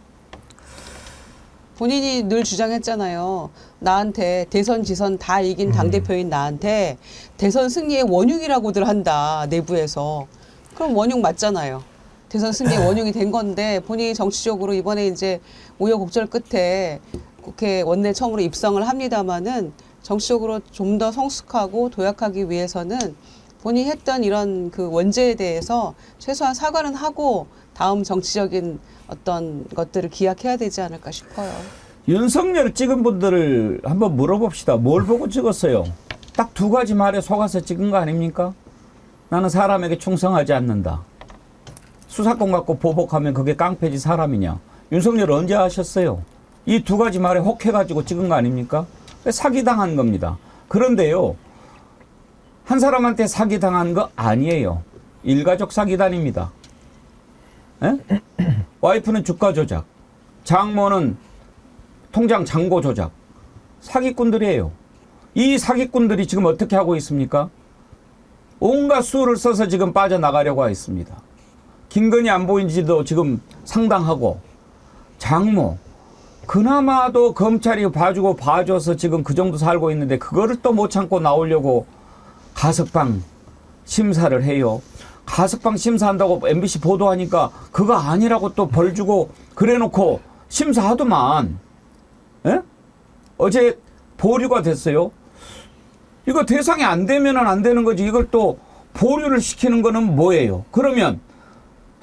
본인이 늘 주장했잖아요. 나한테 대선 지선 다 이긴 당대표인 나한테 대선 승리의 원흉이라고들 한다. 내부에서. 그럼 원흉 맞잖아요. 대선 승리의 원흉이 된 건데 본인이 정치적으로 이번에 이제 우여곡절 끝에 국회 원내 처음으로 입성을 합니다마는 정치적으로 좀 더 성숙하고 도약하기 위해서는 본인이 했던 이런 그 원죄에 대해서 최소한 사과는 하고 다음 정치적인 어떤 것들을 기약해야 되지 않을까 싶어요. 윤석열 찍은 분들을 한번 물어봅시다. 뭘 보고 찍었어요? 딱 두 가지 말에 속아서 찍은 거 아닙니까? 나는 사람에게 충성하지 않는다. 수사권 갖고 보복하면 그게 깡패지 사람이냐. 윤석열 언제 하셨어요? 이 두 가지 말에 혹해가지고 찍은 거 아닙니까? 사기당한 겁니다. 그런데요. 한 사람한테 사기당한 거 아니에요. 일가족 사기단입니다. 에? 와이프는 주가 조작, 장모는 통장 잔고 조작, 사기꾼들이에요. 이 사기꾼들이 지금 어떻게 하고 있습니까? 온갖 수를 써서 지금 빠져나가려고 하고 있습니다. 김건희 안 보인 지도 지금 상당하고, 장모 그나마도 검찰이 봐줘서 지금 그 정도 살고 있는데 그거를 또 못 참고 나오려고 가석방 심사를 해요. 가석방 심사한다고 MBC 보도하니까 그거 아니라고 또 벌 주고 그래놓고 심사하더만. 에? 어제 보류가 됐어요. 이거 대상이 안 되면은 안 되는 거지. 이걸 또 보류를 시키는 거는 뭐예요? 그러면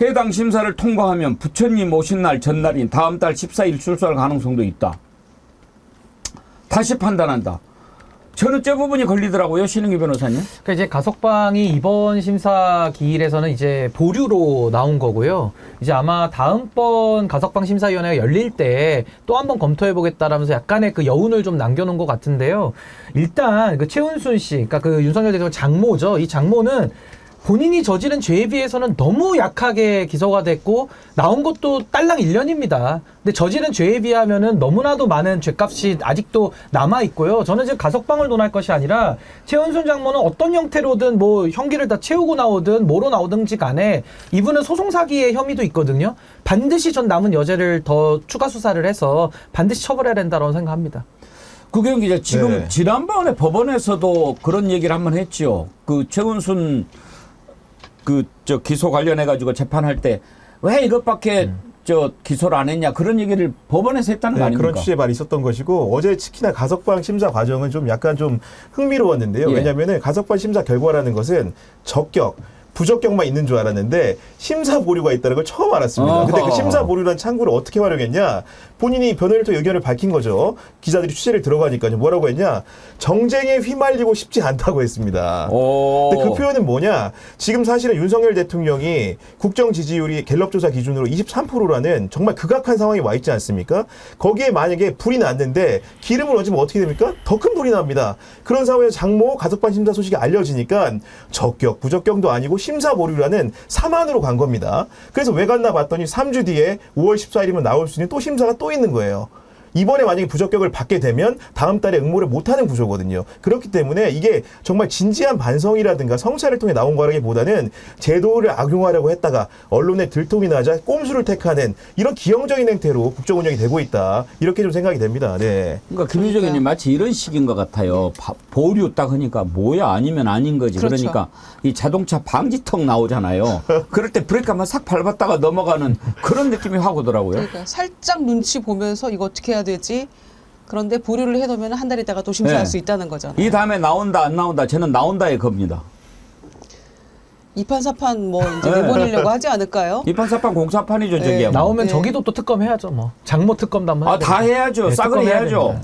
해당 심사를 통과하면 부처님 오신 날 전날인 다음 달 14일 출소할 가능성도 있다. 다시 판단한다. 저는 저 부분이 걸리더라고요, 신은기 변호사님. 그러니까 이제 가석방이 이번 심사 기일에서는 이제 보류로 나온 거고요. 이제 아마 다음번 가석방 심사위원회가 열릴 때 또 한번 검토해보겠다라면서 약간의 그 여운을 좀 남겨놓은 것 같은데요. 일단 그 최은순 씨, 그러니까 그 윤석열 대통령 장모죠. 이 장모는 본인이 저지른 죄에 비해서는 너무 약하게 기소가 됐고 나온 것도 딸랑 1년입니다. 근데 저지른 죄에 비하면은 너무나도 많은 죄값이 아직도 남아 있고요. 저는 지금 가석방을 논할 것이 아니라 최은순 장모는 어떤 형태로든 뭐 형기를 다 채우고 나오든 뭐로 나오든지 간에 이분은 소송 사기의 혐의도 있거든요. 반드시 전 남은 여죄를 더 추가 수사를 해서 반드시 처벌해야 된다고 생각합니다. 구경 기자, 지금 지난번에 법원에서도 그런 얘기를 한번 했죠. 그 최은순 기소 관련해 가지고 재판할 때 왜 이것밖에 기소를 안 했냐 그런 얘기를 법원에서 했다는 거 아닙니까? 그런 취지의 말이 있었던 것이고 어제 특히나 가석방 심사 과정은 좀 약간 좀 흥미로웠는데요. 예. 왜냐하면 가석방 심사 결과라는 것은 적격, 부적격만 있는 줄 알았는데 심사 보류가 있다는 걸 처음 알았습니다. 근데 그 심사 보류란 창구를 어떻게 활용했냐? 본인이 변호인을 통해 의견을 밝힌 거죠. 기자들이 취재를 들어가니까요. 뭐라고 했냐? 정쟁에 휘말리고 싶지 않다고 했습니다. 근데 그 표현은 뭐냐? 지금 사실은 윤석열 대통령이 국정 지지율이 갤럽 조사 기준으로 23%라는 정말 극악한 상황에 와 있지 않습니까? 거기에 만약에 불이 났는데 기름을 얹으면 어떻게 됩니까? 더 큰 불이 납니다. 그런 상황에서 장모 가석방 심사 소식이 알려지니까 적격, 부적격도 아니고 심사 보류라는 사만으로 간 겁니다. 그래서 왜 갔나 봤더니 3주 뒤에 5월 14일이면 나올 수 있는 또 심사가 또 있는 거예요. 이번에 만약에 부적격을 받게 되면 다음 달에 응모를 못하는 구조거든요. 그렇기 때문에 이게 정말 진지한 반성이라든가 성찰을 통해 나온 거라기보다는 제도를 악용하려고 했다가 언론에 들통이 나자 꼼수를 택하는 이런 기형적인 행태로 국정 운영이 되고 있다. 이렇게 좀 생각이 됩니다. 네. 그러니까 김유정 의원님 마치 이런 식인 것 같아요. 보류 딱 하니까 뭐야 아니면 아닌 거지. 그렇죠. 그러니까 이 자동차 방지턱 나오잖아요. 그럴 때 브레이크 한번 싹 밟았다가 넘어가는 그런 느낌이 확 오더라고요. 그러니까 살짝 눈치 보면서 이거 어떻게 해야 되지? 그런데 보류를 해놓으면 한 달 있다가 또 심사할 수 있다는 거잖아요. 이 다음에 나온다 안 나온다 저는 나온다에 겁니다. 2판 4판 뭐 이제 내보내려고 하지 않을까요? 2판 4판 공사판이죠 저게. 나오면 저기도 또 특검 해야죠. 뭐 장모 특검도 한번 다 해야죠. 싸그리 해야죠.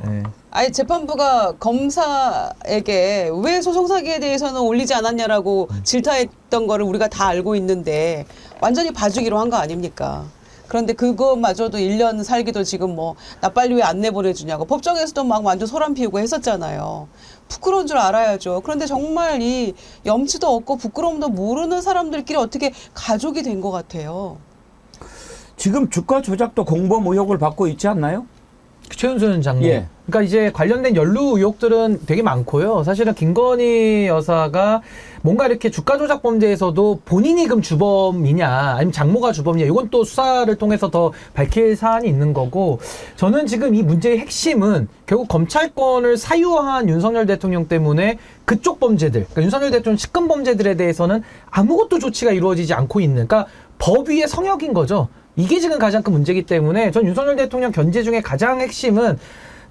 아니 재판부가 검사에게 왜 소송 사기에 대해서는 올리지 않았냐라고 질타했던 거를 우리가 다 알고 있는데 완전히 봐주기로 한 거 아닙니까? 그런데 그거마저도 1년 살기도 지금 뭐 나 빨리 왜 안 내보내주냐고 법정에서도 막 완전 소란 피우고 했었잖아요. 부끄러운 줄 알아야죠. 그런데 정말 이 염치도 없고 부끄러움도 모르는 사람들끼리 어떻게 가족이 된 것 같아요. 지금 주가 조작도 공범 의혹을 받고 있지 않나요? 최은순 장모. 예. 그러니까 이제 관련된 연루 의혹들은 되게 많고요. 사실은 김건희 여사가 뭔가 이렇게 주가 조작 범죄에서도 본인이 그럼 주범이냐 아니면 장모가 주범이냐 이건 또 수사를 통해서 더 밝힐 사안이 있는 거고 저는 지금 이 문제의 핵심은 결국 검찰권을 사유화한 윤석열 대통령 때문에 그쪽 범죄들 그러니까 윤석열 대통령 측근 범죄들에 대해서는 아무것도 조치가 이루어지지 않고 있는 그러니까 법 위의 성역인 거죠. 이게 지금 가장 큰 문제이기 때문에 전 윤석열 대통령 견제 중에 가장 핵심은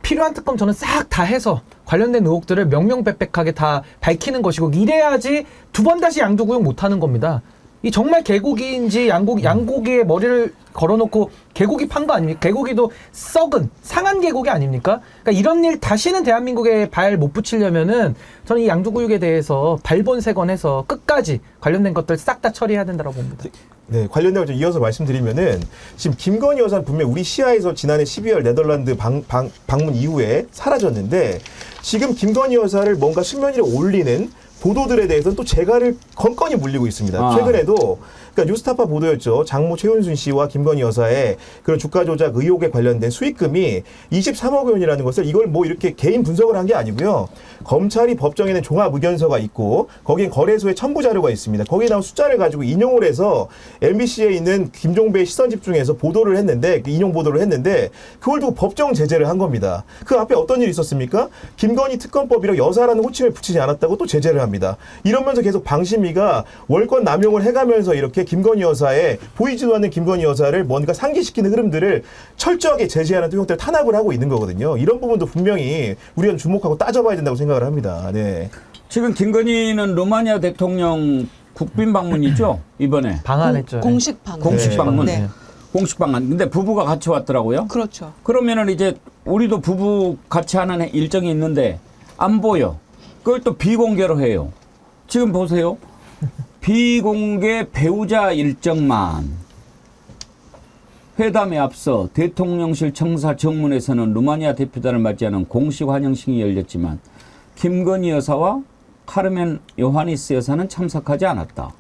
필요한 특검 저는 싹 다 해서 관련된 의혹들을 명명백백하게 다 밝히는 것이고 이래야지 두 번 다시 양도구역 못하는 겁니다. 이 정말 개고기인지 양고기에 머리를 걸어놓고 개고기 판 거 아닙니까? 개고기도 썩은 상한 개고기 아닙니까? 그러니까 이런 일 다시는 대한민국에 발 못 붙이려면은 저는 이 양도구역에 대해서 발본색원해서 끝까지 관련된 것들 싹 다 처리해야 된다고 봅니다. 네, 관련된 걸 좀 이어서 말씀드리면은 지금 김건희 여사는 분명 우리 시야에서 지난해 12월 네덜란드 방문 이후에 사라졌는데 지금 김건희 여사를 뭔가 수면 위에 올리는 보도들에 대해서는 또 재갈을 건건히 물리고 있습니다. 최근에도 그러니까 뉴스타파 보도였죠. 장모 최은순 씨와 김건희 여사의 그런 주가 조작 의혹에 관련된 수익금이 23억 원이라는 것을 이걸 뭐 이렇게 개인 분석을 한 게 아니고요. 검찰이 법정에는 종합 의견서가 있고 거기에 거래소의 첨부 자료가 있습니다. 거기에 나온 숫자를 가지고 인용을 해서 MBC에 있는 김종배의 시선 집중해서 보도를 했는데 인용 보도를 했는데 그걸 두고 법정 제재를 한 겁니다. 그 앞에 어떤 일이 있었습니까? 김건희 특검법이라 여사라는 호칭을 붙이지 않았다고 또 제재를 합니다. 이러면서 계속 방심위가 월권 남용을 해가면서 이렇게 김건희 여사의 보이지도 않는 김건희 여사를 뭔가 상기시키는 흐름들을 철저하게 제재하는 형태를 탄압을 하고 있는 거거든요. 이런 부분도 분명히 우리가 주목하고 따져봐야 된다고 생각을 합니다. 네. 지금 김건희는 루마니아 대통령 국빈 방문이죠 이번에 방한했죠. 공식 방문. 공식 방문. 네. 공식 방문. 근데 부부가 같이 왔더라고요. 그렇죠. 그러면은 이제 우리도 부부 같이 하는 일정이 있는데 안 보여. 그걸 또 비공개로 해요. 지금 보세요. 비공개 배우자 일정만. 회담에 앞서 대통령실 청사 정문에서는 루마니아 대표단을 맞이하는 공식 환영식이 열렸지만 김건희 여사와 카르멘 요하니스 여사는 참석하지 않았다.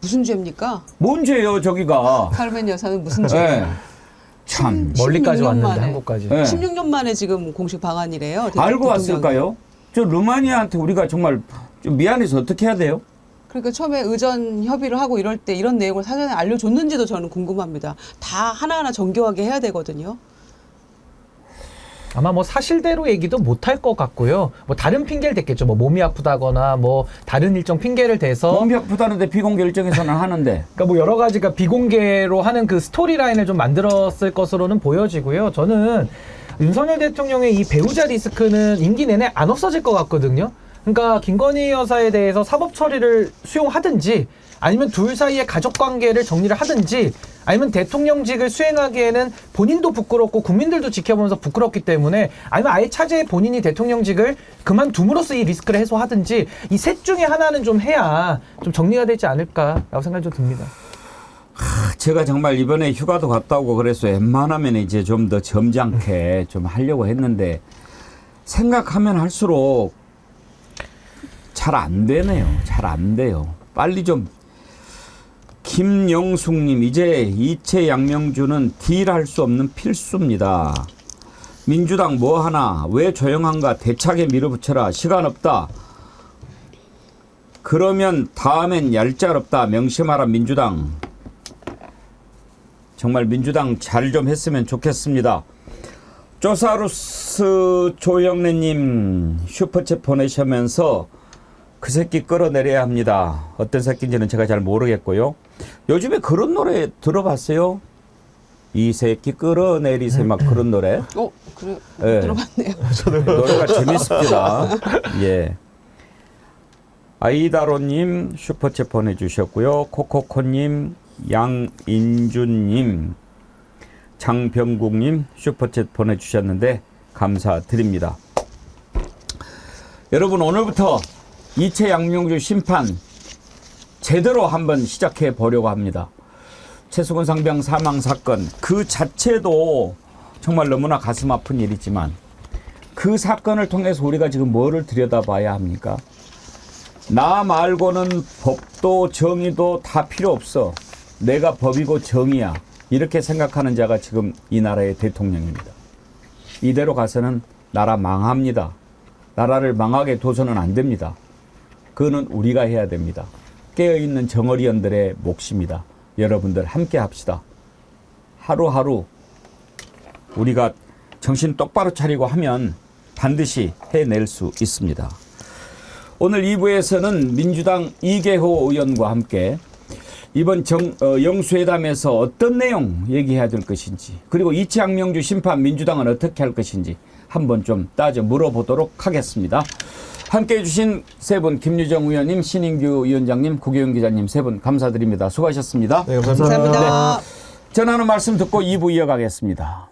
무슨 죄입니까? 뭔 죄예요 저기가. 카르멘 여사는 무슨 죄예요? 네. 참 멀리까지 왔는데 만에. 한국까지. 네. 16년 만에 지금 공식 방한이래요. 알고 왔을까요? 저 루마니아한테 우리가 정말 좀 미안해서 어떻게 해야 돼요? 그러니까 처음에 의전 협의를 하고 이럴 때 이런 내용을 사전에 알려줬는지도 저는 궁금합니다. 다 하나하나 정교하게 해야 되거든요. 아마 뭐 사실대로 얘기도 못할 것 같고요. 뭐 다른 핑계를 댔겠죠. 뭐 몸이 아프다거나 뭐 다른 일정 핑계를 대서 몸이 아프다는데 비공개 일정에서는 하는데. 그러니까 뭐 여러 가지가 비공개로 하는 그 스토리라인을 좀 만들었을 것으로는 보여지고요. 저는 윤석열 대통령의 이 배우자 리스크는 임기 내내 안 없어질 것 같거든요. 그러니까 김건희 여사에 대해서 사법 처리를 수용하든지 아니면 둘 사이의 가족 관계를 정리를 하든지 아니면 대통령직을 수행하기에는 본인도 부끄럽고 국민들도 지켜보면서 부끄럽기 때문에 아니면 아예 차제에 본인이 대통령직을 그만둠으로써 이 리스크를 해소하든지 이 셋 중에 하나는 좀 해야 좀 정리가 되지 않을까라고 생각이 좀 듭니다. 제가 정말 이번에 휴가도 갔다 오고 그래서 웬만하면 이제 좀 더 점잖게 좀 하려고 했는데 생각하면 할수록 잘 안 되네요. 잘 안 돼요. 빨리 좀. 김영숙님, 이제 이채 양명주는 딜할 수 없는 필수입니다. 민주당 뭐 하나, 왜 조용한가, 대차게 밀어붙여라, 시간 없다. 그러면 다음엔 얄짤없다, 명심하라 민주당. 정말 민주당 잘 좀 했으면 좋겠습니다. 조사루스 조영래님 슈퍼챗 보내시면서 그 새끼 끌어내려야 합니다. 어떤 새끼인지는 제가 잘 모르겠고요. 요즘에 그런 노래 들어봤어요? 이 새끼 끌어내리세요. 막 그런 노래. 그래. 예. 들어봤네요. 노래가 재밌습니다. 예. 아이다로님 슈퍼챗 보내주셨고요. 코코코님, 양인준님, 장병국님 슈퍼챗 보내주셨는데 감사드립니다. 여러분 오늘부터 이채 양명주 심판 제대로 한번 시작해 보려고 합니다. 최수근 상병 사망 사건 그 자체도 정말 너무나 가슴 아픈 일이지만 그 사건을 통해서 우리가 지금 뭐를 들여다봐야 합니까? 나 말고는 법도 정의도 다 필요 없어. 내가 법이고 정의야. 이렇게 생각하는 자가 지금 이 나라의 대통령입니다. 이대로 가서는 나라 망합니다. 나라를 망하게 둬서는 안 됩니다. 그거는 우리가 해야 됩니다. 깨어있는 정어리언들의 몫입니다. 여러분들 함께 합시다. 하루하루 우리가 정신 똑바로 차리고 하면 반드시 해낼 수 있습니다. 오늘 2부에서는 민주당 이계호 의원과 함께 이번 영수회담에서 어떤 내용 얘기해야 될 것인지 그리고 이채 양명주 심판 민주당은 어떻게 할 것인지 한번 좀 따져 물어보도록 하겠습니다. 함께해 주신 세 분 김유정 의원님, 신인규 위원장님, 구기영 기자님 세 분 감사드립니다. 수고하셨습니다. 네, 감사합니다. 감사합니다. 네. 전하는 말씀 듣고 2부 이어가겠습니다.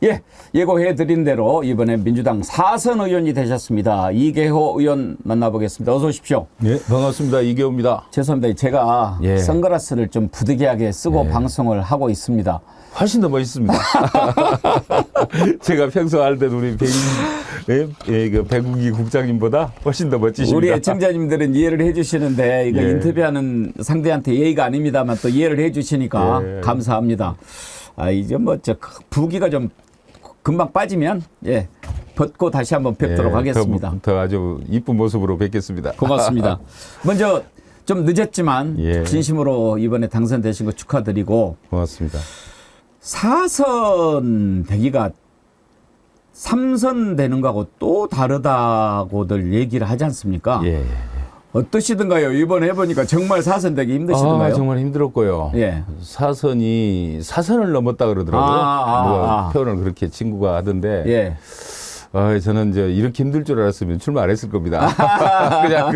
예, 예고해드린 대로 이번에 민주당 4선 의원이 되셨습니다. 이계호 의원 만나보겠습니다. 어서 오십시오. 네, 반갑습니다. 이계호입니다. 죄송합니다. 제가 예. 선글라스를 좀 부득이하게 쓰고 예. 방송을 하고 있습니다. 훨씬 더 멋있습니다. 제가 평소 할 때도 우리 배국기 국장님보다 훨씬 더 멋지십니다. 우리 애청자님들은 이해를 해주시는데 이거 예. 인터뷰하는 상대한테 예의가 아닙니다만 또 이해를 해주시니까 예. 감사합니다. 아 이제 뭐 저 부기가 좀 금방 빠지면 예 벗고 다시 한번 뵙도록 하겠습니다. 더 아주 이쁜 모습으로 뵙겠습니다. 고맙습니다. 먼저 좀 늦었지만 예. 진심으로 이번에 당선되신 거 축하드리고 고맙습니다. 4선 되기가 3선 되는 거하고 또 다르다고들 얘기를 하지 않습니까? 예. 어떠시던가요? 이번에 해보니까 정말 4선 되기 힘드시던가요? 정말 힘들었고요. 예. 사선을 넘었다 그러더라고요. 누가 표현을 그렇게 친구가 하던데. 예. 저는 이렇게 힘들 줄 알았으면 출마 안 했을 겁니다. 그냥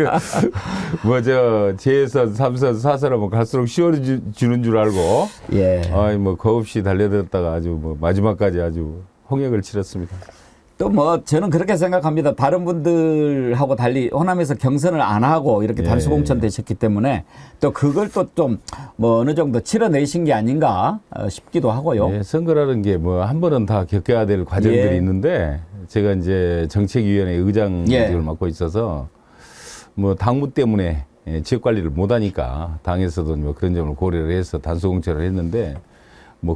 재선, 3선, 4선 하면 갈수록 쉬워지는 줄 알고. 예. 겁없이 달려들었다가 아주 마지막까지 아주 홍역을 치렀습니다. 또 저는 그렇게 생각합니다. 다른 분들하고 달리 호남에서 경선을 안 하고 이렇게 단수공천 되셨기 때문에 또 그걸 또 좀 어느 정도 치러내신 게 아닌가 싶기도 하고요. 예, 선거라는 게 한 번은 다 겪어야 될 과정들이 있는데 제가 이제 정책위원회 의장직을 맡고 있어서 당무 때문에 지역 관리를 못 하니까 당에서도 그런 점을 고려를 해서 단수공천을 했는데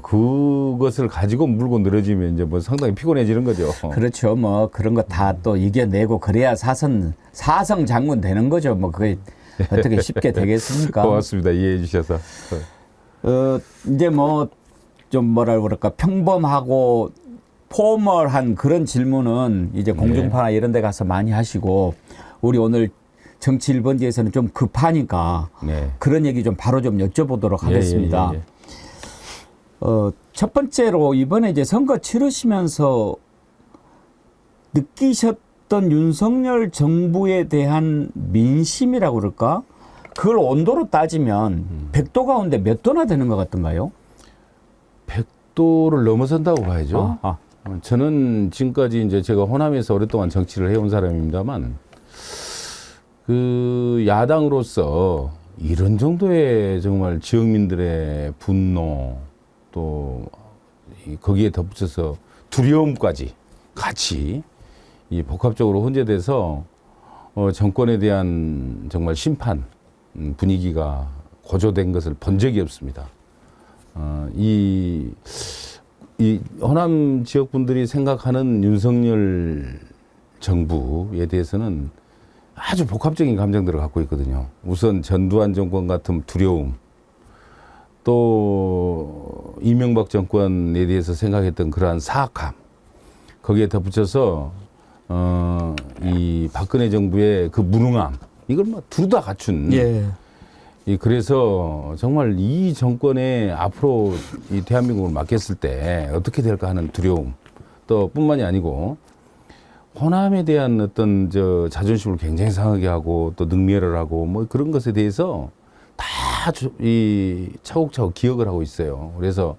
그것을 가지고 물고 늘어지면 이제 상당히 피곤해지는 거죠. 그렇죠. 그런 거 다 또 이겨내고 그래야 사성 장군 되는 거죠. 그게 어떻게 쉽게 되겠습니까? 고맙습니다. 이해해 주셔서. 이제 좀 뭐라 그럴까 평범하고 포멀한 그런 질문은 이제 공중파나 이런 데 가서 많이 하시고 우리 오늘 정치 1번지에서는 좀 급하니까 그런 얘기 좀 바로 좀 여쭤보도록 하겠습니다. 첫 번째로 이번에 이제 선거 치르시면서 느끼셨던 윤석열 정부에 대한 민심이라고 그럴까? 그걸 온도로 따지면 100도 가운데 몇 도나 되는 것 같던가요? 100도를 넘어선다고 봐야죠. 저는 지금까지 이제 제가 호남에서 오랫동안 정치를 해온 사람입니다만 야당으로서 이런 정도의 정말 지역민들의 분노 또 거기에 덧붙여서 두려움까지 같이 복합적으로 혼재돼서 정권에 대한 정말 심판 분위기가 고조된 것을 본 적이 없습니다. 이 호남 지역 분들이 생각하는 윤석열 정부에 대해서는 아주 복합적인 감정들을 갖고 있거든요. 우선 전두환 정권 같은 두려움, 또 이명박 정권에 대해서 생각했던 그러한 사악함, 거기에 덧붙여서 이 박근혜 정부의 그 무능함, 이걸 둘 다 갖춘. 그래서 정말 이 정권에 앞으로 이 대한민국을 맡겼을 때 어떻게 될까 하는 두려움, 또 뿐만이 아니고 호남에 대한 어떤 자존심을 굉장히 상하게 하고 또 능멸을 하고 그런 것에 대해서 다 차곡차곡 기억을 하고 있어요. 그래서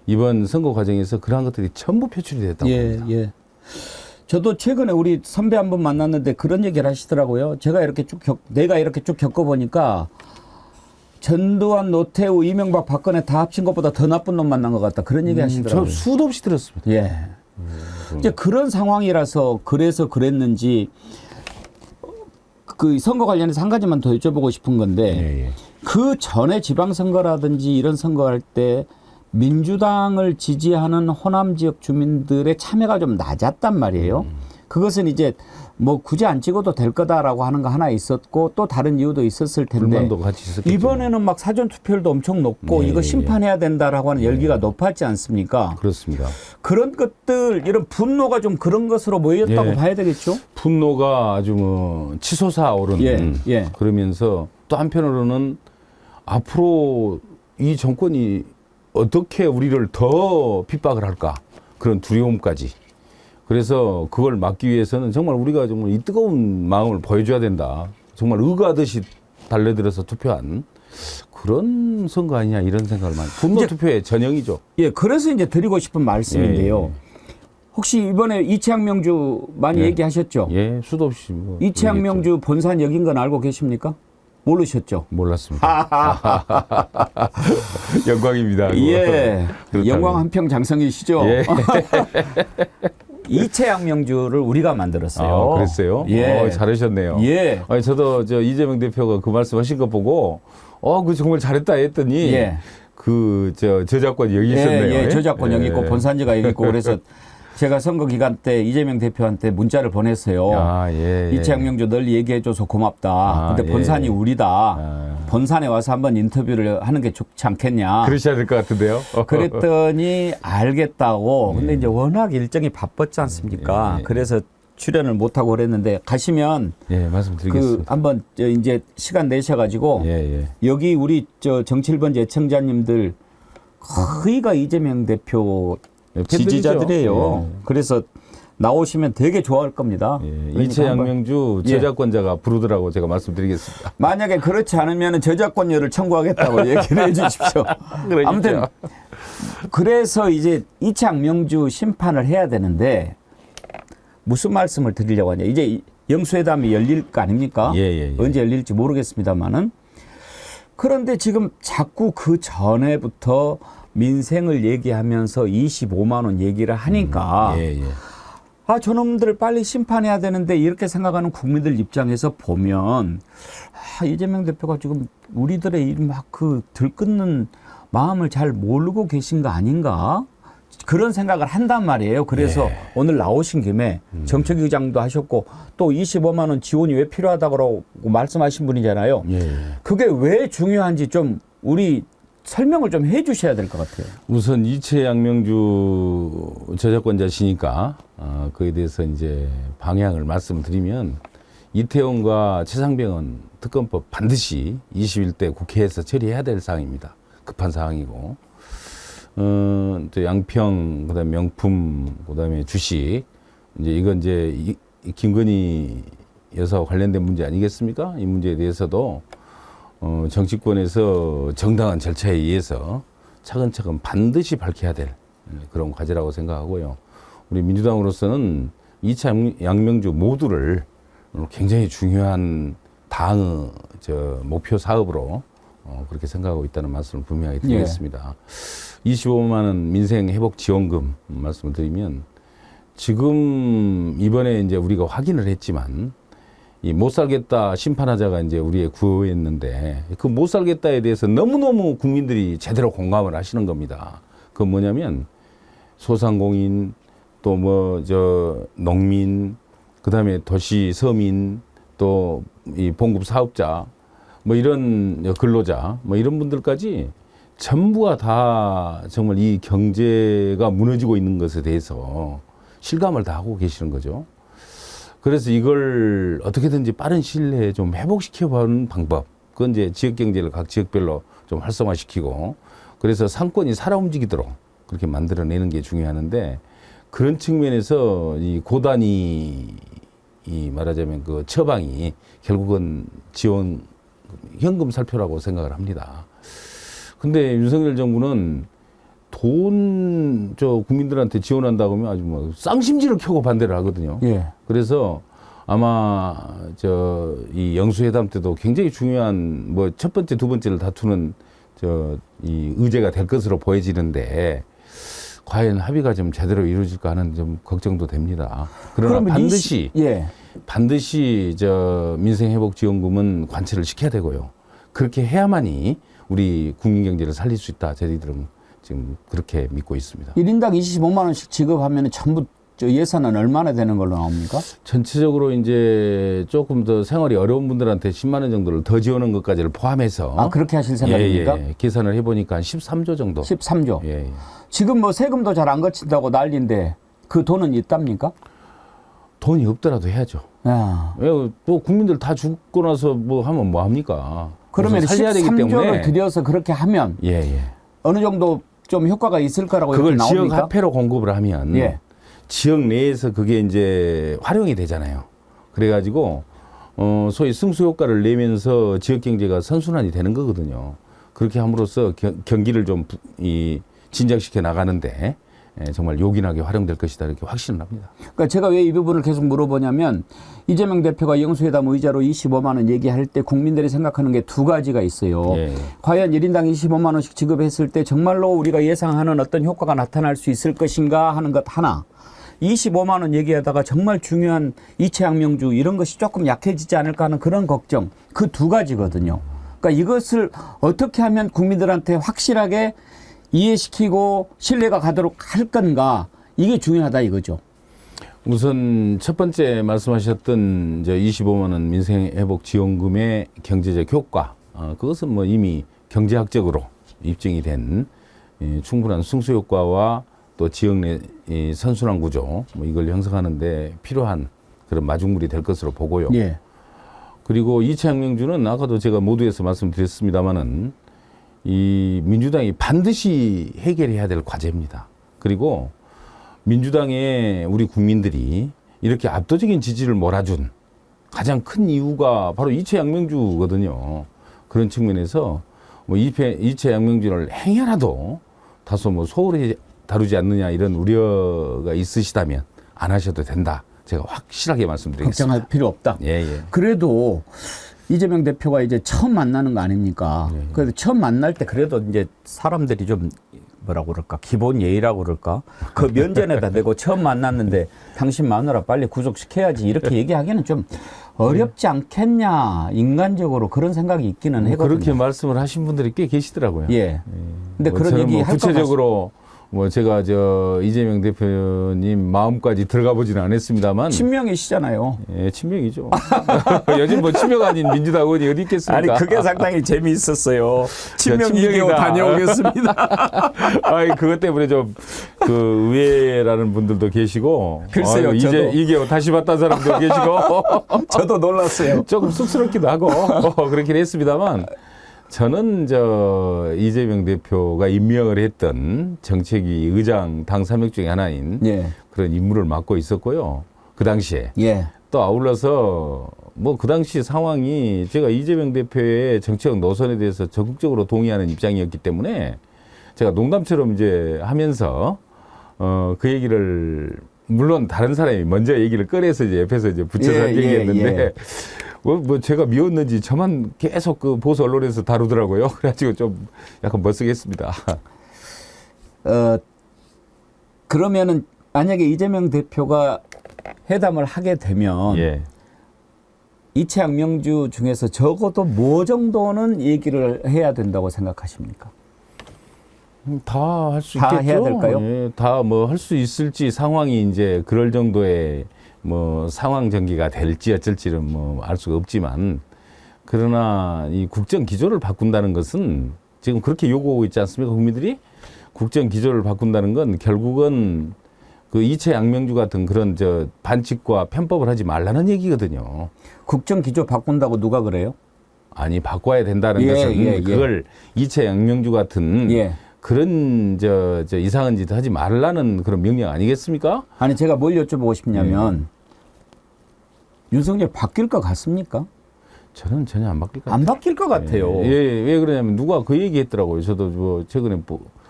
이번 선거 과정에서 그러한 것들이 전부 표출이 됐다고 봅니다. 저도 최근에 우리 선배 한 분 만났는데 그런 얘기를 하시더라고요. 내가 이렇게 쭉 겪어보니까 전두환, 노태우, 이명박, 박근혜 다 합친 것보다 더 나쁜 놈 만난 것 같다. 그런 얘기 하시더라고요. 저 수도 없이 들었습니다. 이제 그런 상황이라서 그래서 그랬는지 그 선거 관련해서 한 가지만 더 여쭤보고 싶은 건데 그 전에 지방선거라든지 이런 선거할 때 민주당을 지지하는 호남 지역 주민들의 참여가 좀 낮았단 말이에요. 그것은 이제 굳이 안 찍어도 될 거다라고 하는 거 하나 있었고 또 다른 이유도 있었을 텐데 불만도 같이 있었겠죠. 이번에는 사전 투표율도 엄청 높고 이거 심판해야 된다라고 하는 열기가 높았지 않습니까? 그렇습니다. 그런 것들 이런 분노가 좀 그런 것으로 모였다고 봐야 되겠죠? 분노가 아주 치솟아 오른 그러면서 또 한편으로는 앞으로 이 정권이 어떻게 우리를 더 핍박을 할까 그런 두려움까지. 그래서 그걸 막기 위해서는 정말 우리가 정말 이 뜨거운 마음을 보여줘야 된다. 정말 의가하듯이 달려들어서 투표한 그런 선거 아니냐 이런 생각을 많이. 분노 투표의 전형이죠. 그래서 이제 드리고 싶은 말씀인데요. 혹시 이번에 이채양 명주 많이 예. 얘기하셨죠? 예, 수도 없이 뭐 이채양 얘기했죠. 명주 본산 여긴 건 알고 계십니까? 모르셨죠? 몰랐습니다. 영광입니다. 그거. 예. 그렇다면. 영광 한평 장성이시죠? 예. 이채양 명주를 우리가 만들었어요. 아, 그랬어요? 예. 잘하셨네요. 예. 아니, 저도 이재명 대표가 그 말씀하신 거 보고 그 정말 잘했다 했더니 예. 저작권이 여기 있었네요. 예, 저작권 여기 있고 본산지가 여기 있고 그래서 제가 선거 기간 때 이재명 대표한테 문자를 보냈어요. 이채양 명주 널리 얘기해줘서 고맙다. 근데 본산이 우리다. 본산에 와서 한번 인터뷰를 하는 게 좋지 않겠냐. 그러셔야 될 것 같은데요. 그랬더니 알겠다고. 근데 이제 워낙 일정이 바빴지 않습니까? 그래서 출연을 못하고 그랬는데 가시면 말씀드리겠습니다. 한번 이제 시간 내셔가지고 여기 우리 정치 1번 애청자님들 거의가 이재명 대표 지지자들이에요. 그래서 나오시면 되게 좋아할 겁니다. 그러니까 이채양 명주 저작권자가 부르더라고 제가 말씀드리겠습니다. 만약에 그렇지 않으면 저작권료를 청구하겠다고 얘기를 해주십시오. 아무튼 그래서 이제 이채양 명주 심판을 해야 되는데 무슨 말씀을 드리려고 하냐. 이제 영수회담이 열릴 거 아닙니까? 언제 열릴지 모르겠습니다만은 그런데 지금 자꾸 그 전에부터 민생을 얘기하면서 25만 원 얘기를 하니까 저놈들 빨리 심판해야 되는데 이렇게 생각하는 국민들 입장에서 보면 이재명 대표가 지금 우리들의 막 그 들끓는 마음을 잘 모르고 계신 거 아닌가? 그런 생각을 한단 말이에요. 그래서 오늘 나오신 김에 정책위 의장도 하셨고 또 25만 원 지원이 왜 필요하다고 말씀하신 분이잖아요. 그게 왜 중요한지 좀 우리 설명을 좀 해 주셔야 될 것 같아요. 우선 이채양 명주 저작권자시니까 그에 대해서 이제 방향을 말씀드리면 이태원과 최상병원 특검법 반드시 21대 국회에서 처리해야 될 사항입니다. 급한 사항이고 또 양평, 그다음에 명품, 그다음에 주식 이제 이건 이제 김건희 여사와 관련된 문제 아니겠습니까? 이 문제에 대해서도 정치권에서 정당한 절차에 의해서 차근차근 반드시 밝혀야 될 그런 과제라고 생각하고요. 우리 민주당으로서는 2차 양명주 모두를 굉장히 중요한 당의 목표 사업으로 그렇게 생각하고 있다는 말씀을 분명히 드리겠습니다. 25만 원 민생 회복 지원금 말씀을 드리면 지금 이번에 이제 우리가 확인을 했지만 이 못 살겠다 심판하자가 이제 우리의 구호였는데 그 못 살겠다에 대해서 너무너무 국민들이 제대로 공감을 하시는 겁니다. 그건 뭐냐면 소상공인 또 농민 그다음에 도시 서민 또 이 봉급 사업자 뭐 이런 근로자 뭐 이런 분들까지 전부가 다 정말 이 경제가 무너지고 있는 것에 대해서 실감을 다 하고 계시는 거죠. 그래서 이걸 어떻게든지 빠른 시일 내에 좀 회복시켜보는 방법. 그건 이제 지역 경제를 각 지역별로 좀 활성화시키고 그래서 상권이 살아 움직이도록 그렇게 만들어내는 게 중요하는데 그런 측면에서 이 고단위 이 말하자면 그 처방이 결국은 지원 현금 살표라고 생각을 합니다. 근데 윤석열 정부는 돈 국민들한테 지원한다고 하면 아주 뭐 쌍심지를 켜고 반대를 하거든요. 그래서 아마 이 영수회담 때도 굉장히 중요한 뭐 첫 번째, 두 번째를 다투는 이 의제가 될 것으로 보여지는데 과연 합의가 좀 제대로 이루어질까 하는 좀 걱정도 됩니다. 그러나 반드시 민생회복지원금은 관철을 시켜야 되고요. 그렇게 해야만이 우리 국민 경제를 살릴 수 있다. 저희들은 지금 그렇게 믿고 있습니다. 1인당 25만 원씩 지급하면 전부 예산은 얼마나 되는 걸로 나옵니까? 전체적으로 이제 조금 더 생활이 어려운 분들한테 10만 원 정도를 더 지원하는 것까지를 포함해서 그렇게 하실 생각입니까? 계산을 해보니까 한 13조 정도. 13조. 지금 뭐 세금도 잘 안 거친다고 난리인데 그 돈은 있답니까? 돈이 없더라도 해야죠. 또 국민들 다 죽고 나서 뭐 하면 뭐 합니까? 그러면 살려야 되기 때문에 13조를 들여서 그렇게 하면 어느 정도 좀 효과가 있을 거라고 그걸 이렇게 나옵니까? 지역 화폐로 공급을 하면 지역 내에서 그게 이제 활용이 되잖아요. 그래가지고 소위 승수 효과를 내면서 지역 경제가 선순환이 되는 거거든요. 그렇게 함으로써 경기를 좀 진작시켜 나가는데 정말 요긴하게 활용될 것이다 이렇게 확신을 합니다. 그러니까 제가 왜 이 부분을 계속 물어보냐면 이재명 대표가 영수회담 의자로 25만 원 얘기할 때 국민들이 생각하는 게 두 가지가 있어요. 예. 과연 1인당 25만 원씩 지급했을 때 정말로 우리가 예상하는 어떤 효과가 나타날 수 있을 것인가 하는 것 하나. 25만 원 얘기하다가 정말 중요한 이채양명주 이런 것이 조금 약해지지 않을까 하는 그런 걱정. 그 두 가지거든요. 그러니까 이것을 어떻게 하면 국민들한테 확실하게 이해시키고 신뢰가 가도록 할 건가. 이게 중요하다 이거죠. 우선 첫 번째 말씀하셨던 이제 25만 원 민생회복 지원금의 경제적 효과, 그것은 뭐 이미 경제학적으로 입증이 된 충분한 승수 효과와 또 지역 내 선순환 구조, 뭐 이걸 형성하는데 필요한 그런 마중물이 될 것으로 보고요. 예. 그리고 이채양명주는 아까도 제가 모두에서 말씀드렸습니다마는 이 민주당이 반드시 해결해야 될 과제입니다. 그리고 민주당의 우리 국민들이 이렇게 압도적인 지지를 몰아준 가장 큰 이유가 바로 이채양명주거든요. 그런 측면에서 뭐 이채양명주를 행여라도 다소 뭐 소홀히 다루지 않느냐 이런 우려가 있으시다면 안 하셔도 된다. 제가 확실하게 말씀드리겠습니다. 걱정할 필요 없다. 예, 예. 그래도 이재명 대표가 이제 처음 만나는 거 아닙니까? 예. 그래도 처음 만날 때 그래도 이제 사람들이 좀 뭐라고 그럴까? 기본 예의라고 그럴까? 그 면전에다 대고 처음 만났는데 당신 마누라 빨리 구속시켜야지 이렇게 얘기하기는 좀 어렵지 않겠냐. 인간적으로 그런 생각이 있기는 하거든요. 그렇게 말씀을 하신 분들이 꽤 계시더라고요. 예. 근데 뭐 그런 저는 얘기 뭐 할 것 구체적으로 뭐 제가 저 이재명 대표님 마음까지 들어가 보지는 않았습니다만 친명이시잖아요. 예, 친명이죠. 요즘 뭐 친명 아닌 민주당 의원이 어디 있겠습니까? 아니 그게 상당히 재미있었어요. 친명 친명이다. 2개월 다녀오겠습니다. 아이 그것 때문에 좀 그 의외라는 분들도 계시고 글쎄요, 이제 2개월 다시 봤다는 사람도 계시고 저도 놀랐어요. 조금 쑥스럽기도 하고 그렇긴 했습니다만 저는 저 이재명 대표가 임명을 했던 정책위 의장 당 3역 중에 하나인 예. 그런 임무를 맡고 있었고요. 그 당시에 예. 또 아울러서 뭐 그 당시 상황이 제가 이재명 대표의 정책 노선에 대해서 적극적으로 동의하는 입장이었기 때문에 제가 농담처럼 이제 하면서 그 얘기를 물론 다른 사람이 먼저 얘기를 꺼내서 이제 옆에서 이제 붙여서 한 얘기했는데 뭐 제가 미웠는지 저만 계속 그 보수 언론에서 다루더라고요. 그래가지고 좀 약간 멋쓰겠습니다. 그러면은 만약에 이재명 대표가 회담을 하게 되면 예. 이채양명주 중에서 적어도 뭐 정도는 얘기를 해야 된다고 생각하십니까? 다 할 수 다 있겠죠. 해야 될까요? 예, 다 뭐 할 수 있을지 상황이 이제 그럴 정도의 뭐 상황 전개가 될지 어쩔지는 뭐 알 수가 없지만 그러나 이 국정 기조를 바꾼다는 것은 지금 그렇게 요구하고 있지 않습니까? 국민들이 국정 기조를 바꾼다는 건 결국은 그 이채양명주 같은 그런 저 반칙과 편법을 하지 말라는 얘기거든요. 국정 기조 바꾼다고 누가 그래요? 아니 바꿔야 된다는 것은 그걸 이채양명주 같은 그런 저 이상한 짓 하지 말라는 그런 명령 아니겠습니까? 아니 제가 뭘 여쭤보고 싶냐면 윤석열 바뀔 것 같습니까? 저는 전혀 안 바뀔 것 같아요. 안 바뀔 것 같아요. 왜 그러냐면 누가 그 얘기했더라고요. 저도 뭐 최근에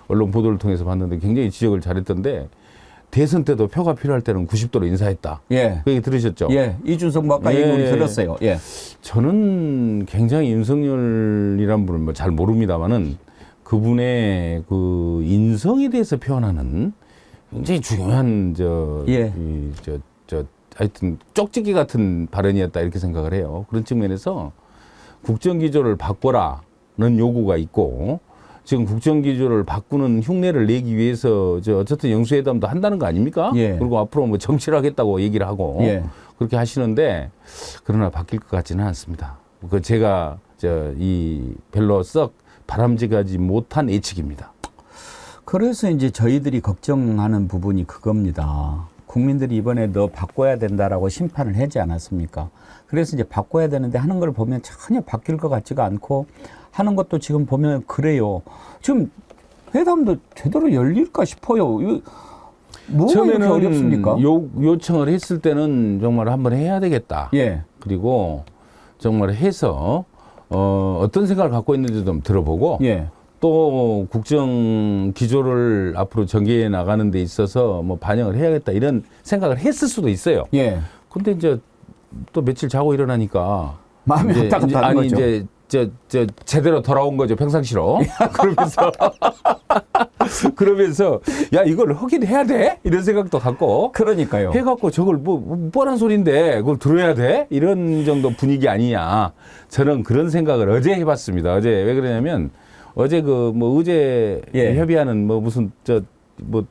언론 보도를 통해서 봤는데 굉장히 지적을 잘했던데 대선 때도 표가 필요할 때는 90도로 인사했다. 예. 그 얘기 들으셨죠? 예. 이준석 뭐 아까 얘기 들었어요. 예. 저는 굉장히 윤석열이란 분을 뭐 잘 모릅니다만은 그분의 그 인성에 대해서 표현하는 굉장히 중요한 하여튼 쪽지기 같은 발언이었다 이렇게 생각을 해요. 그런 측면에서 국정기조를 바꿔라는 요구가 있고 지금 국정기조를 바꾸는 흉내를 내기 위해서 어쨌든 영수회담도 한다는 거 아닙니까? 그리고 앞으로 뭐 정치를 하겠다고 얘기를 하고 그렇게 하시는데 그러나 바뀔 것 같지는 않습니다. 그 제가 이 별로 썩 바람직하지 못한 예측입니다. 그래서 이제 저희들이 걱정하는 부분이 그겁니다. 국민들이 이번에 너 바꿔야 된다라고 심판을 하지 않았습니까? 그래서 이제 바꿔야 되는데 하는 걸 보면 전혀 바뀔 것 같지가 않고 하는 것도 지금 보면 그래요. 지금 회담도 제대로 열릴까 싶어요. 뭐가 이렇게 어렵습니까? 요청을 했을 때는 정말 한번 해야 되겠다. 그리고 정말 해서 어떤 생각을 갖고 있는지 좀 들어보고 또 국정 기조를 앞으로 전개해 나가는 데 있어서 뭐 반영을 해야겠다 이런 생각을 했을 수도 있어요. 예. 근데 이제 또 며칠 자고 일어나니까 마음이 이제 왔다 갔다 하는 아니 거죠. 이제 저 제대로 돌아온 거죠, 평상시로. 그러면서 야 이걸 하긴 해야 돼 이런 생각도 갖고 그러니까요. 해갖고 저걸 뭐 뻔한 소리인데 그걸 들어야 돼 이런 정도 분위기 아니냐. 저는 그런 생각을 어제 해봤습니다. 어제 왜 그러냐면 어제 그 뭐 의제 예. 협의하는 뭐 무슨 뭐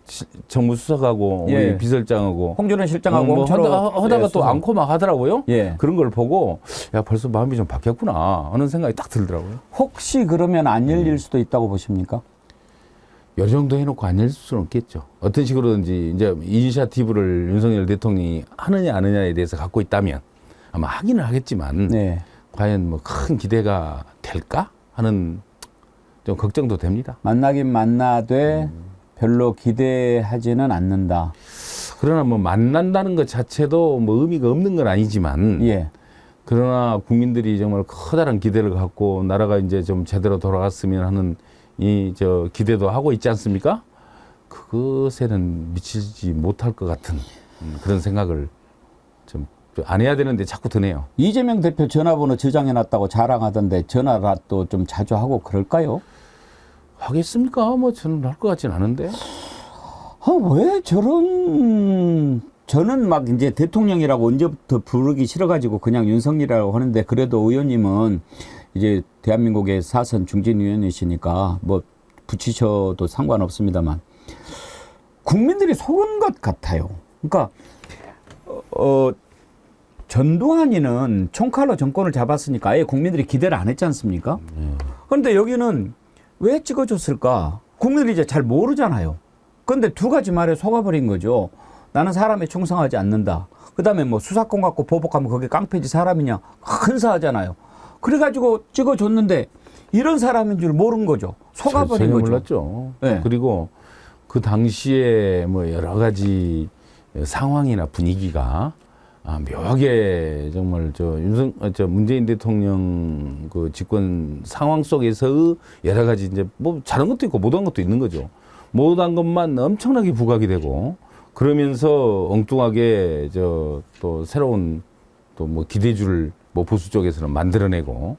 정무수석하고 예. 우리 비서실장하고 홍준호 실장하고 뭐 홍철호 하다가 또 수석. 않고 막 하더라고요. 예. 그런 걸 보고 야 벌써 마음이 좀 바뀌었구나 하는 생각이 딱 들더라고요. 혹시 그러면 안 열릴 수도 있다고 보십니까? 요 정도 해놓고 안 열릴 수는 없겠죠. 어떤 식으로든지 이제 이니셔티브를 윤석열 대통령이 하느냐 안 하느냐에 대해서 갖고 있다면 아마 하기는 하겠지만 네. 과연 뭐 큰 기대가 될까 하는 좀 걱정도 됩니다. 만나긴 만나되 별로 기대하지는 않는다. 그러나 뭐 만난다는 것 자체도 뭐 의미가 없는 건 아니지만 예. 그러나 국민들이 정말 커다란 기대를 갖고 나라가 이제 좀 제대로 돌아갔으면 하는 이 저 기대도 하고 있지 않습니까? 그것에는 미치지 못할 것 같은 그런 생각을 좀 안 해야 되는데 자꾸 드네요. 이재명 대표 전화번호 저장해놨다고 자랑하던데 전화라도 좀 자주 하고 그럴까요? 하겠습니까? 뭐 저는 할 것 같진 않은데. 왜 저는 막 이제 대통령이라고 언제부터 부르기 싫어가지고 그냥 윤석열이라고 하는데 그래도 의원님은 이제 대한민국의 사선 중진 의원이시니까 뭐 붙이셔도 상관없습니다만 국민들이 속은 것 같아요. 그러니까 전두환이는 총칼로 정권을 잡았으니까 아예 국민들이 기대를 안 했지 않습니까? 그런데 여기는 왜 찍어줬을까? 국민들이 이제 잘 모르잖아요. 그런데 두 가지 말에 속아버린 거죠. 나는 사람에 충성하지 않는다. 그 다음에 뭐 수사권 갖고 보복하면 그게 깡패지 사람이냐. 큰사하잖아요. 그래가지고 찍어줬는데 이런 사람인 줄 모른 거죠. 속아버린 거죠. 몰랐죠. 네. 그리고 그 당시에 뭐 여러 가지 상황이나 분위기가 묘하게 정말 저 문재인 대통령 그 집권 상황 속에서 여러 가지 이제 뭐 잘한 것도 있고 못한 것도 있는 거죠. 못한 것만 엄청나게 부각이 되고 그러면서 엉뚱하게 또 새로운 또 뭐 기대주를 뭐 보수 쪽에서는 만들어내고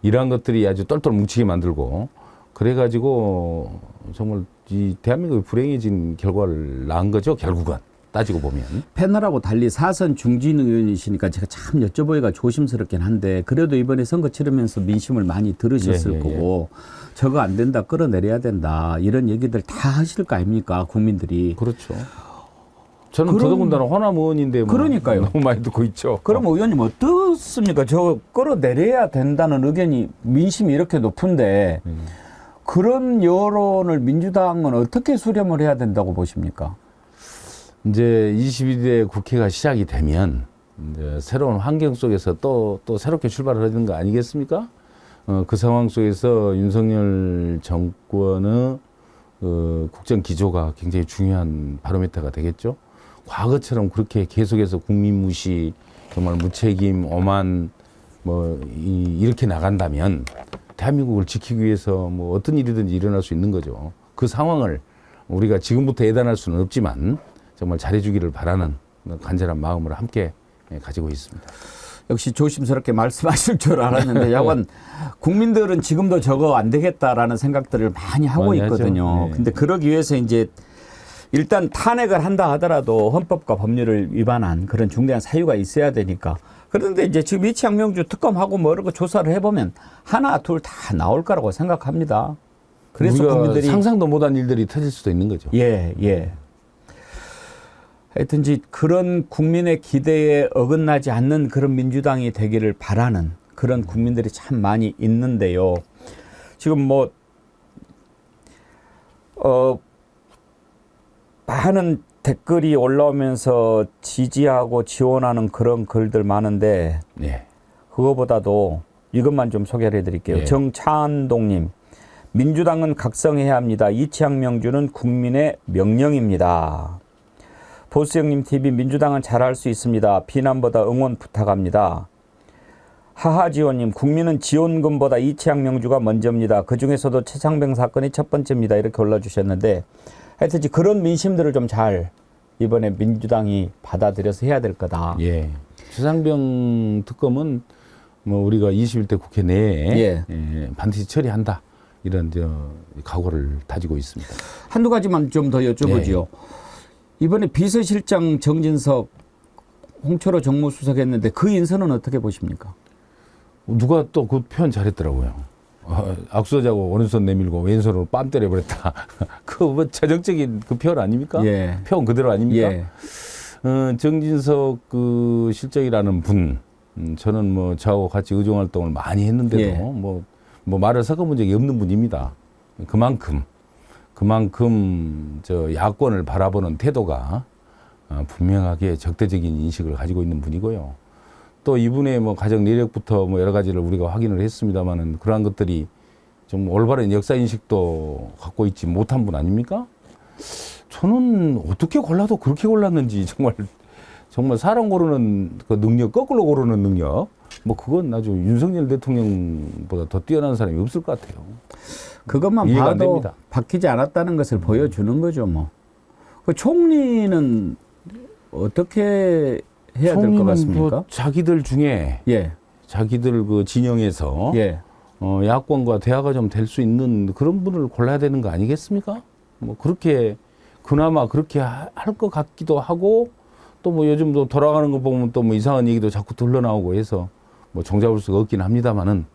이러한 것들이 아주 똘똘 뭉치게 만들고 그래가지고 정말 이 대한민국이 불행해진 결과를 낳은 거죠. 결국은 따지고 보면. 패널하고 달리 사선 중진 의원이시니까 제가 참 여쭤보기가 조심스럽긴 한데 그래도 이번에 선거 치르면서 민심을 많이 들으셨을 거고 저거 안 된다 끌어내려야 된다 이런 얘기들 다 하실 거 아닙니까 국민들이. 그렇죠. 저는 더더군다나 호남 의원인데 뭐 그러니까요. 너무 많이 듣고 있죠. 그럼 의원님 어떻습니까? 저 끌어내려야 된다는 의견이 민심이 이렇게 높은데 그런 여론을 민주당은 어떻게 수렴을 해야 된다고 보십니까? 이제 22대 국회가 시작이 되면 이제 새로운 환경 속에서 또 새롭게 출발을 하는 거 아니겠습니까? 그 상황 속에서 윤석열 정권의 국정 기조가 굉장히 중요한 바로미터가 되겠죠. 과거처럼 그렇게 계속해서 국민 무시, 정말 무책임, 오만 이렇게 나간다면 대한민국을 지키기 위해서 뭐 어떤 일이든지 일어날 수 있는 거죠. 그 상황을 우리가 지금부터 예단할 수는 없지만 정말 잘해주기를 바라는 간절한 마음을 함께 가지고 있습니다. 역시 조심스럽게 말씀하실 줄 알았는데 야간 국민들은 지금도 저거 안 되겠다라는 생각들을 많이 하고 있거든요. 근데 그러기 위해서 이제 일단 탄핵을 한다 하더라도 헌법과 법률을 위반한 그런 중대한 사유가 있어야 되니까. 그런데 이제 지금 이창명주 특검하고 뭐 이런 거 조사를 해보면 하나 둘 다 나올 거라고 생각합니다. 그래서 국민들이 상상도 못한 일들이 터질 수도 있는 거죠. 예. 하여튼지 그런 국민의 기대에 어긋나지 않는 그런 민주당이 되기를 바라는 그런 국민들이 참 많이 있는데요. 지금 많은 댓글이 올라오면서 지지하고 지원하는 그런 글들 많은데 그거보다도 이것만 좀 소개를 해드릴게요. 정찬동님, 민주당은 각성해야 합니다. 이창명주는 국민의 명령입니다. 보수형님 TV, 민주당은 잘할 수 있습니다. 비난보다 응원 부탁합니다. 하하지원님, 국민은 지원금보다 이채양 명주가 먼저입니다. 그중에서도 최상병 사건이 첫 번째입니다. 이렇게 올라주셨는데 하여튼 그런 민심들을 좀 잘 이번에 민주당이 받아들여서 해야 될 거다. 예. 최상병 특검은 뭐 우리가 21대 국회 내에 반드시 처리한다. 이런 각오를 다지고 있습니다. 한두 가지만 좀 더 여쭤보죠. 이번에 비서실장 정진석 홍철호 정무수석 했는데 그 인선은 어떻게 보십니까? 누가 또 그 표현 잘했더라고요. 악수하자고 오른손 내밀고 왼손으로 빰 때려버렸다. 그 뭐 전형적인 그 표현 아닙니까? 예. 표현 그대로 아닙니까? 예. 정진석 그 실장이라는 분, 저는 뭐 저하고 같이 의정 활동을 많이 했는데도 예. 뭐 말을 섞어본 적이 없는 분입니다. 그만큼 저 야권을 바라보는 태도가 분명하게 적대적인 인식을 가지고 있는 분이고요. 또 이분의 뭐 가정 내력부터 뭐 여러 가지를 우리가 확인을 했습니다만은 그러한 것들이 좀 올바른 역사 인식도 갖고 있지 못한 분 아닙니까? 저는 어떻게 골라도 그렇게 골랐는지 정말 사람 고르는 그 능력, 거꾸로 고르는 능력, 뭐 그건 아주 윤석열 대통령보다 더 뛰어난 사람이 없을 것 같아요. 그것만 이해가 안 봐도 됩니다. 바뀌지 않았다는 것을 보여주는 거죠, 뭐. 그 총리는 어떻게 해야 될 것 같습니까? 뭐 자기들 중에 자기들 그 진영에서 야권과 대화가 좀 될 수 있는 그런 분을 골라야 되는 거 아니겠습니까? 뭐 그렇게 그나마 그렇게 할 것 같기도 하고 또 뭐 요즘도 돌아가는 거 보면 또 뭐 이상한 얘기도 자꾸 흘러나오고 해서 뭐 정잡을 수가 없긴 합니다만은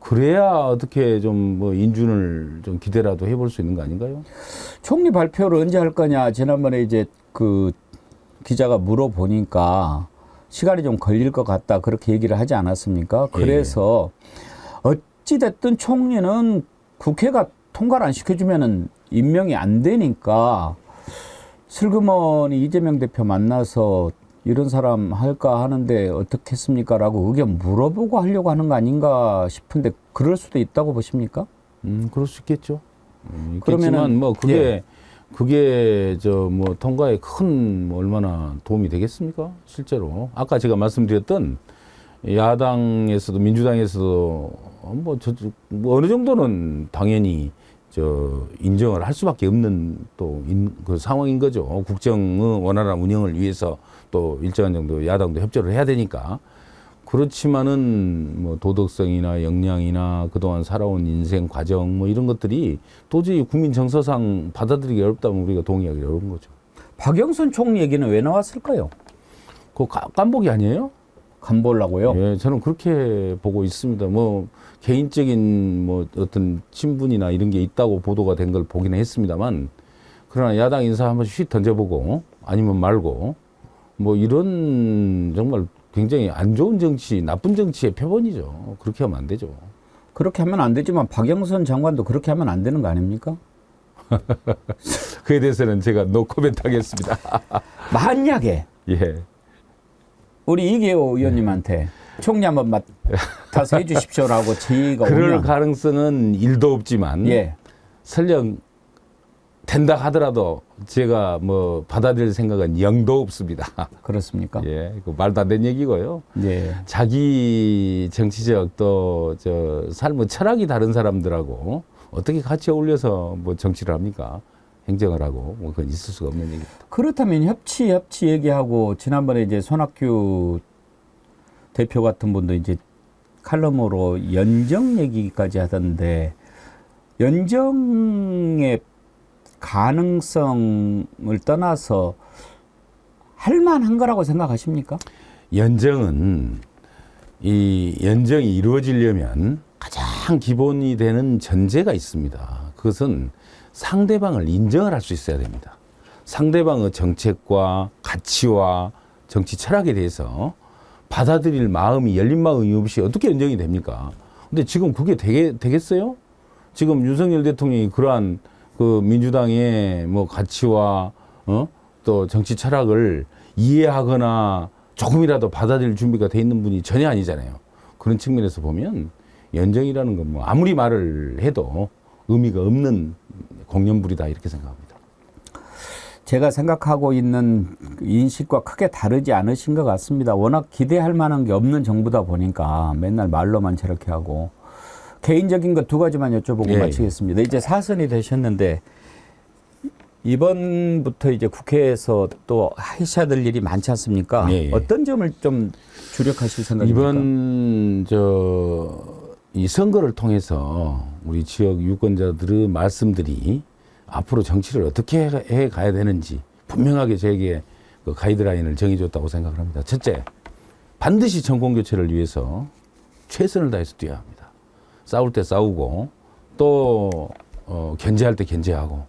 그래야 어떻게 좀 뭐 인준을 좀 기대라도 해볼 수 있는 거 아닌가요? 총리 발표를 언제 할 거냐 지난번에 이제 그 기자가 물어보니까 시간이 좀 걸릴 것 같다 그렇게 얘기를 하지 않았습니까? 그래서 어찌됐든 총리는 국회가 통과를 안 시켜주면은 임명이 안 되니까 슬그머니 이재명 대표 만나서 이런 사람 할까 하는데 어떻겠습니까? 라고 의견 물어보고 하려고 하는 거 아닌가 싶은데 그럴 수도 있다고 보십니까? 그럴 수 있겠죠. 그러면은 뭐 그게 저 뭐 통과에 큰 뭐 얼마나 도움이 되겠습니까? 실제로 아까 제가 말씀드렸던 야당에서도 민주당에서도 뭐 어느 정도는 당연히 저 인정을 할 수밖에 없는 또 그 상황인 거죠. 국정의 원활한 운영을 위해서 또 일정한 정도 야당도 협조를 해야 되니까. 그렇지만은 뭐 도덕성이나 역량이나 그동안 살아온 인생 과정 뭐 이런 것들이 도저히 국민 정서상 받아들이기 어렵다면 우리가 동의하기 어려운 거죠. 박영선 총리 얘기는 왜 나왔을까요? 그거 깜복이 아니에요? 간보려고요? 예, 저는 그렇게 보고 있습니다. 뭐 개인적인 뭐 어떤 친분이나 이런 게 있다고 보도가 된 걸 보기는 했습니다만 그러나 야당 인사 한 번씩 휙 던져보고 아니면 말고 뭐 이런 정말 굉장히 안 좋은 정치, 나쁜 정치의 표본이죠. 그렇게 하면 안 되죠. 그렇게 하면 안 되지만 박영선 장관도 그렇게 하면 안 되는 거 아닙니까? 그에 대해서는 제가 노 코멘트 하겠습니다. 만약에 우리 이계호 의원님한테 총리 한번 맡아서 해 주십시오라고 제의가 그럴 오면 가능성은 1도 없지만 설령 된다 하더라도 제가 뭐 받아들일 생각은 0도 없습니다. 그렇습니까? 그 말도 안 되는 얘기고요. 자기 정치적 또 저 삶의 철학이 다른 사람들하고 어떻게 같이 어울려서 뭐 정치를 합니까? 행정을 하고 뭐 그건 있을 수가 없는 얘기입니다. 그렇다면 협치 얘기하고 지난번에 이제 손학규 대표 같은 분도 이제 칼럼으로 연정 얘기까지 하던데 연정의 가능성을 떠나서 할 만한 거라고 생각하십니까? 연정은 이 연정이 이루어지려면 가장 기본이 되는 전제가 있습니다. 그것은 상대방을 인정을 할 수 있어야 됩니다. 상대방의 정책과 가치와 정치 철학에 대해서 받아들일 마음이 열린 마음이 없이 어떻게 연정이 됩니까? 근데 지금 그게 되겠어요? 지금 윤석열 대통령이 그러한 그 민주당의 뭐 가치와 또 정치 철학을 이해하거나 조금이라도 받아들일 준비가 돼 있는 분이 전혀 아니잖아요. 그런 측면에서 보면 연정이라는 건 뭐 아무리 말을 해도 의미가 없는 공연불이다 이렇게 생각합니다. 제가 생각하고 있는 인식과 크게 다르지 않으신 것 같습니다. 워낙 기대할 만한 게 없는 정부다 보니까 맨날 말로만 저렇게 하고. 개인적인 것 두 가지만 여쭤보고 예. 마치겠습니다. 이제 4선이 되셨는데 이번부터 이제 국회에서 또 하셔야 될 일이 많지 않습니까? 예. 어떤 점을 좀 주력하실 생각입니까? 이번 이 선거를 통해서 우리 지역 유권자들의 말씀들이 앞으로 정치를 어떻게 해 가야 되는지 분명하게 저에게 그 가이드라인을 정해줬다고 생각을 합니다. 첫째, 반드시 정권 교체를 위해서 최선을 다해서 뛰어야 합니다. 싸울 때 싸우고 또 견제할 때 견제하고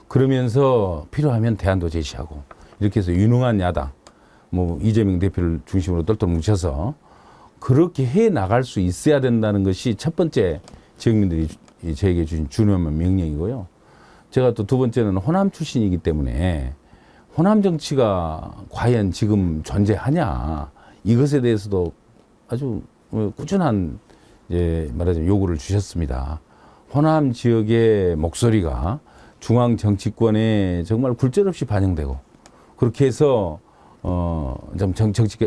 그러면서 필요하면 대안도 제시하고 이렇게 해서 유능한 야당 뭐 이재명 대표를 중심으로 똘똘 뭉쳐서 그렇게 해 나갈 수 있어야 된다는 것이 첫 번째 지역민들이 저에게 주신 중요한 명령이고요. 제가 또 두 번째는 호남 출신이기 때문에 호남 정치가 과연 지금 존재하냐 이것에 대해서도 아주 꾸준한 말하자면 요구를 주셨습니다. 호남 지역의 목소리가 중앙 정치권에 정말 굴절없이 반영되고 그렇게 해서 좀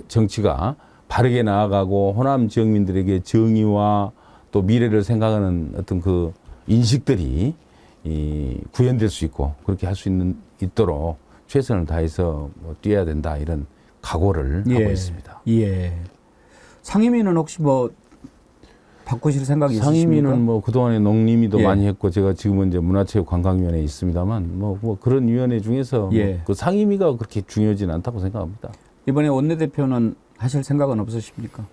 정치가 바르게 나아가고 호남 지역민들에게 정의와 또 미래를 생각하는 어떤 그 인식들이 구현될 수 있고 그렇게 할 수 있도록 최선을 다해서 뛰어야 된다 이런 각오를 하고 있습니다. 예. 상임위는 혹시 뭐 바꾸실 생각이 있으십니까? 상임위는 뭐 그동안에 농림위도 예. 많이 했고 제가 지금은 이제 문화체육관광위원회에 있습니다만 뭐 그런 위원회 중에서 예. 그 상임위가 그렇게 중요하지는 않다고 생각합니다. 이번에 원내대표는 하실 생각은 없으십니까?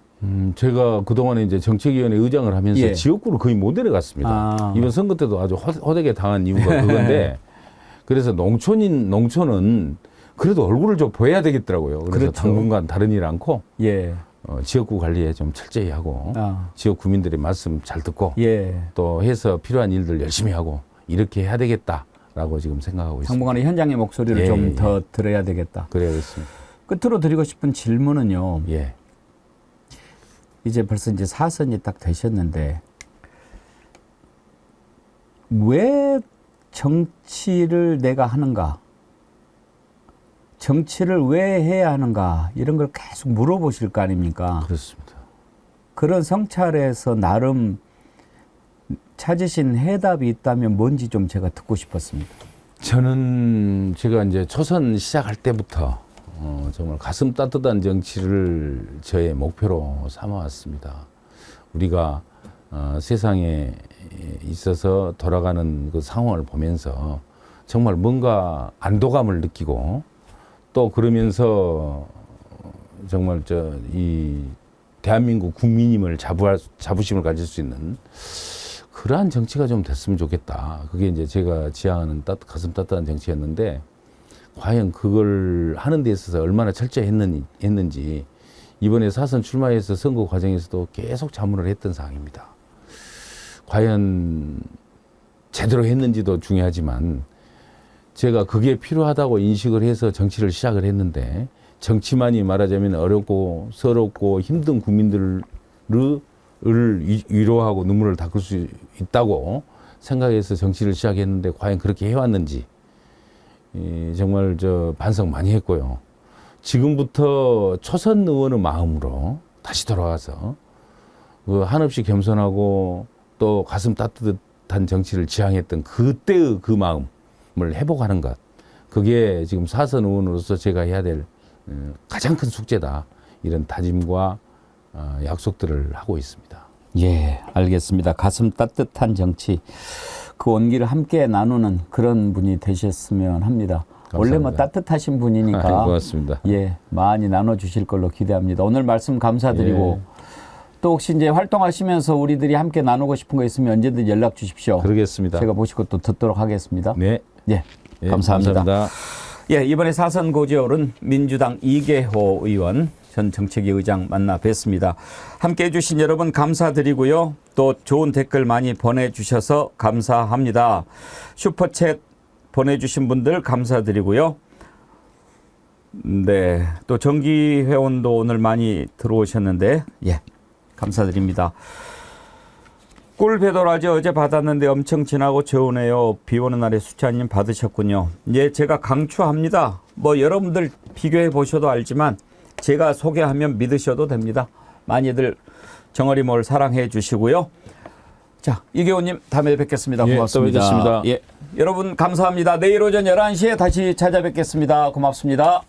제가 그동안에 이제 정책위원회 의장을 하면서 예. 지역구를 거의 못 내려갔습니다. 이번 선거 때도 아주 호되게 당한 이유가 그건데 그래서 농촌은 그래도 얼굴을 좀 보여야 되겠더라고요. 그래서 그렇죠. 당분간 다른 일 않고 예. 지역구 관리에 좀 철저히 하고 지역 구민들의 말씀 잘 듣고 예. 또 해서 필요한 일들 열심히 하고 이렇게 해야 되겠다라고 지금 생각하고 있습니다. 당분간은 현장의 목소리를 예, 좀 예. 더 들어야 되겠다. 그래야겠습니다. 끝으로 드리고 싶은 질문은요. 예. 이제 벌써 이제 4선이 딱 되셨는데 왜 정치를 내가 하는가? 정치를 왜 해야 하는가? 이런 걸 계속 물어보실 거 아닙니까? 그렇습니다. 그런 성찰에서 나름 찾으신 해답이 있다면 뭔지 좀 제가 듣고 싶었습니다. 저는 제가 이제 초선 시작할 때부터 정말 가슴 따뜻한 정치를 저의 목표로 삼아왔습니다. 우리가 세상에 있어서 돌아가는 그 상황을 보면서 정말 뭔가 안도감을 느끼고 또 그러면서 정말 이 대한민국 국민임을 자부심을 가질 수 있는 그러한 정치가 좀 됐으면 좋겠다. 그게 이제 제가 지향하는 가슴 따뜻한 정치였는데 과연 그걸 하는 데 있어서 얼마나 철저히 했는지 이번에 4선 출마해서 선거 과정에서도 계속 자문을 했던 사항입니다. 과연 제대로 했는지도 중요하지만 제가 그게 필요하다고 인식을 해서 정치를 시작을 했는데 정치만이 말하자면 어렵고 서럽고 힘든 국민들을 위로하고 눈물을 닦을 수 있다고 생각해서 정치를 시작했는데 과연 그렇게 해왔는지 정말 반성 많이 했고요. 지금부터 초선 의원의 마음으로 다시 돌아가서 한없이 겸손하고 또 가슴 따뜻한 정치를 지향했던 그때의 그 마음을 회복하는 것. 그게 지금 4선 의원으로서 제가 해야 될 가장 큰 숙제다. 이런 다짐과 약속들을 하고 있습니다. 예, 알겠습니다. 가슴 따뜻한 정치. 그 온기를 함께 나누는 그런 분이 되셨으면 합니다. 감사합니다. 원래 뭐 따뜻하신 분이니까 고맙습니다. 예, 많이 나눠주실 걸로 기대합니다. 오늘 말씀 감사드리고 또 혹시 이제 활동하시면서 우리들이 함께 나누고 싶은 거 있으면 언제든 연락 주십시오. 그러겠습니다. 제가 모시고 또 듣도록 하겠습니다. 네. 예, 감사합니다. 감사합니다. 예, 이번에 4선 고지올은 민주당 이계호 의원 전 정책위 의장 만나 뵀습니다. 함께해 주신 여러분 감사드리고요. 또 좋은 댓글 많이 보내주셔서 감사합니다. 슈퍼챗 보내주신 분들 감사드리고요. 네, 또 정기 회원도 오늘 많이 들어오셨는데 예, 감사드립니다. 꿀 배달아지 어제 받았는데 엄청 진하고 좋으네요. 비 오는 날에 수찬님 받으셨군요. 예, 제가 강추합니다. 뭐 여러분들 비교해 보셔도 알지만 제가 소개하면 믿으셔도 됩니다. 많이들 정어리몰 사랑해 주시고요. 자, 이계호님 다음에 뵙겠습니다. 고맙습니다. 또 뵙겠습니다. 예, 여러분 감사합니다. 내일 오전 11시에 다시 찾아뵙겠습니다. 고맙습니다.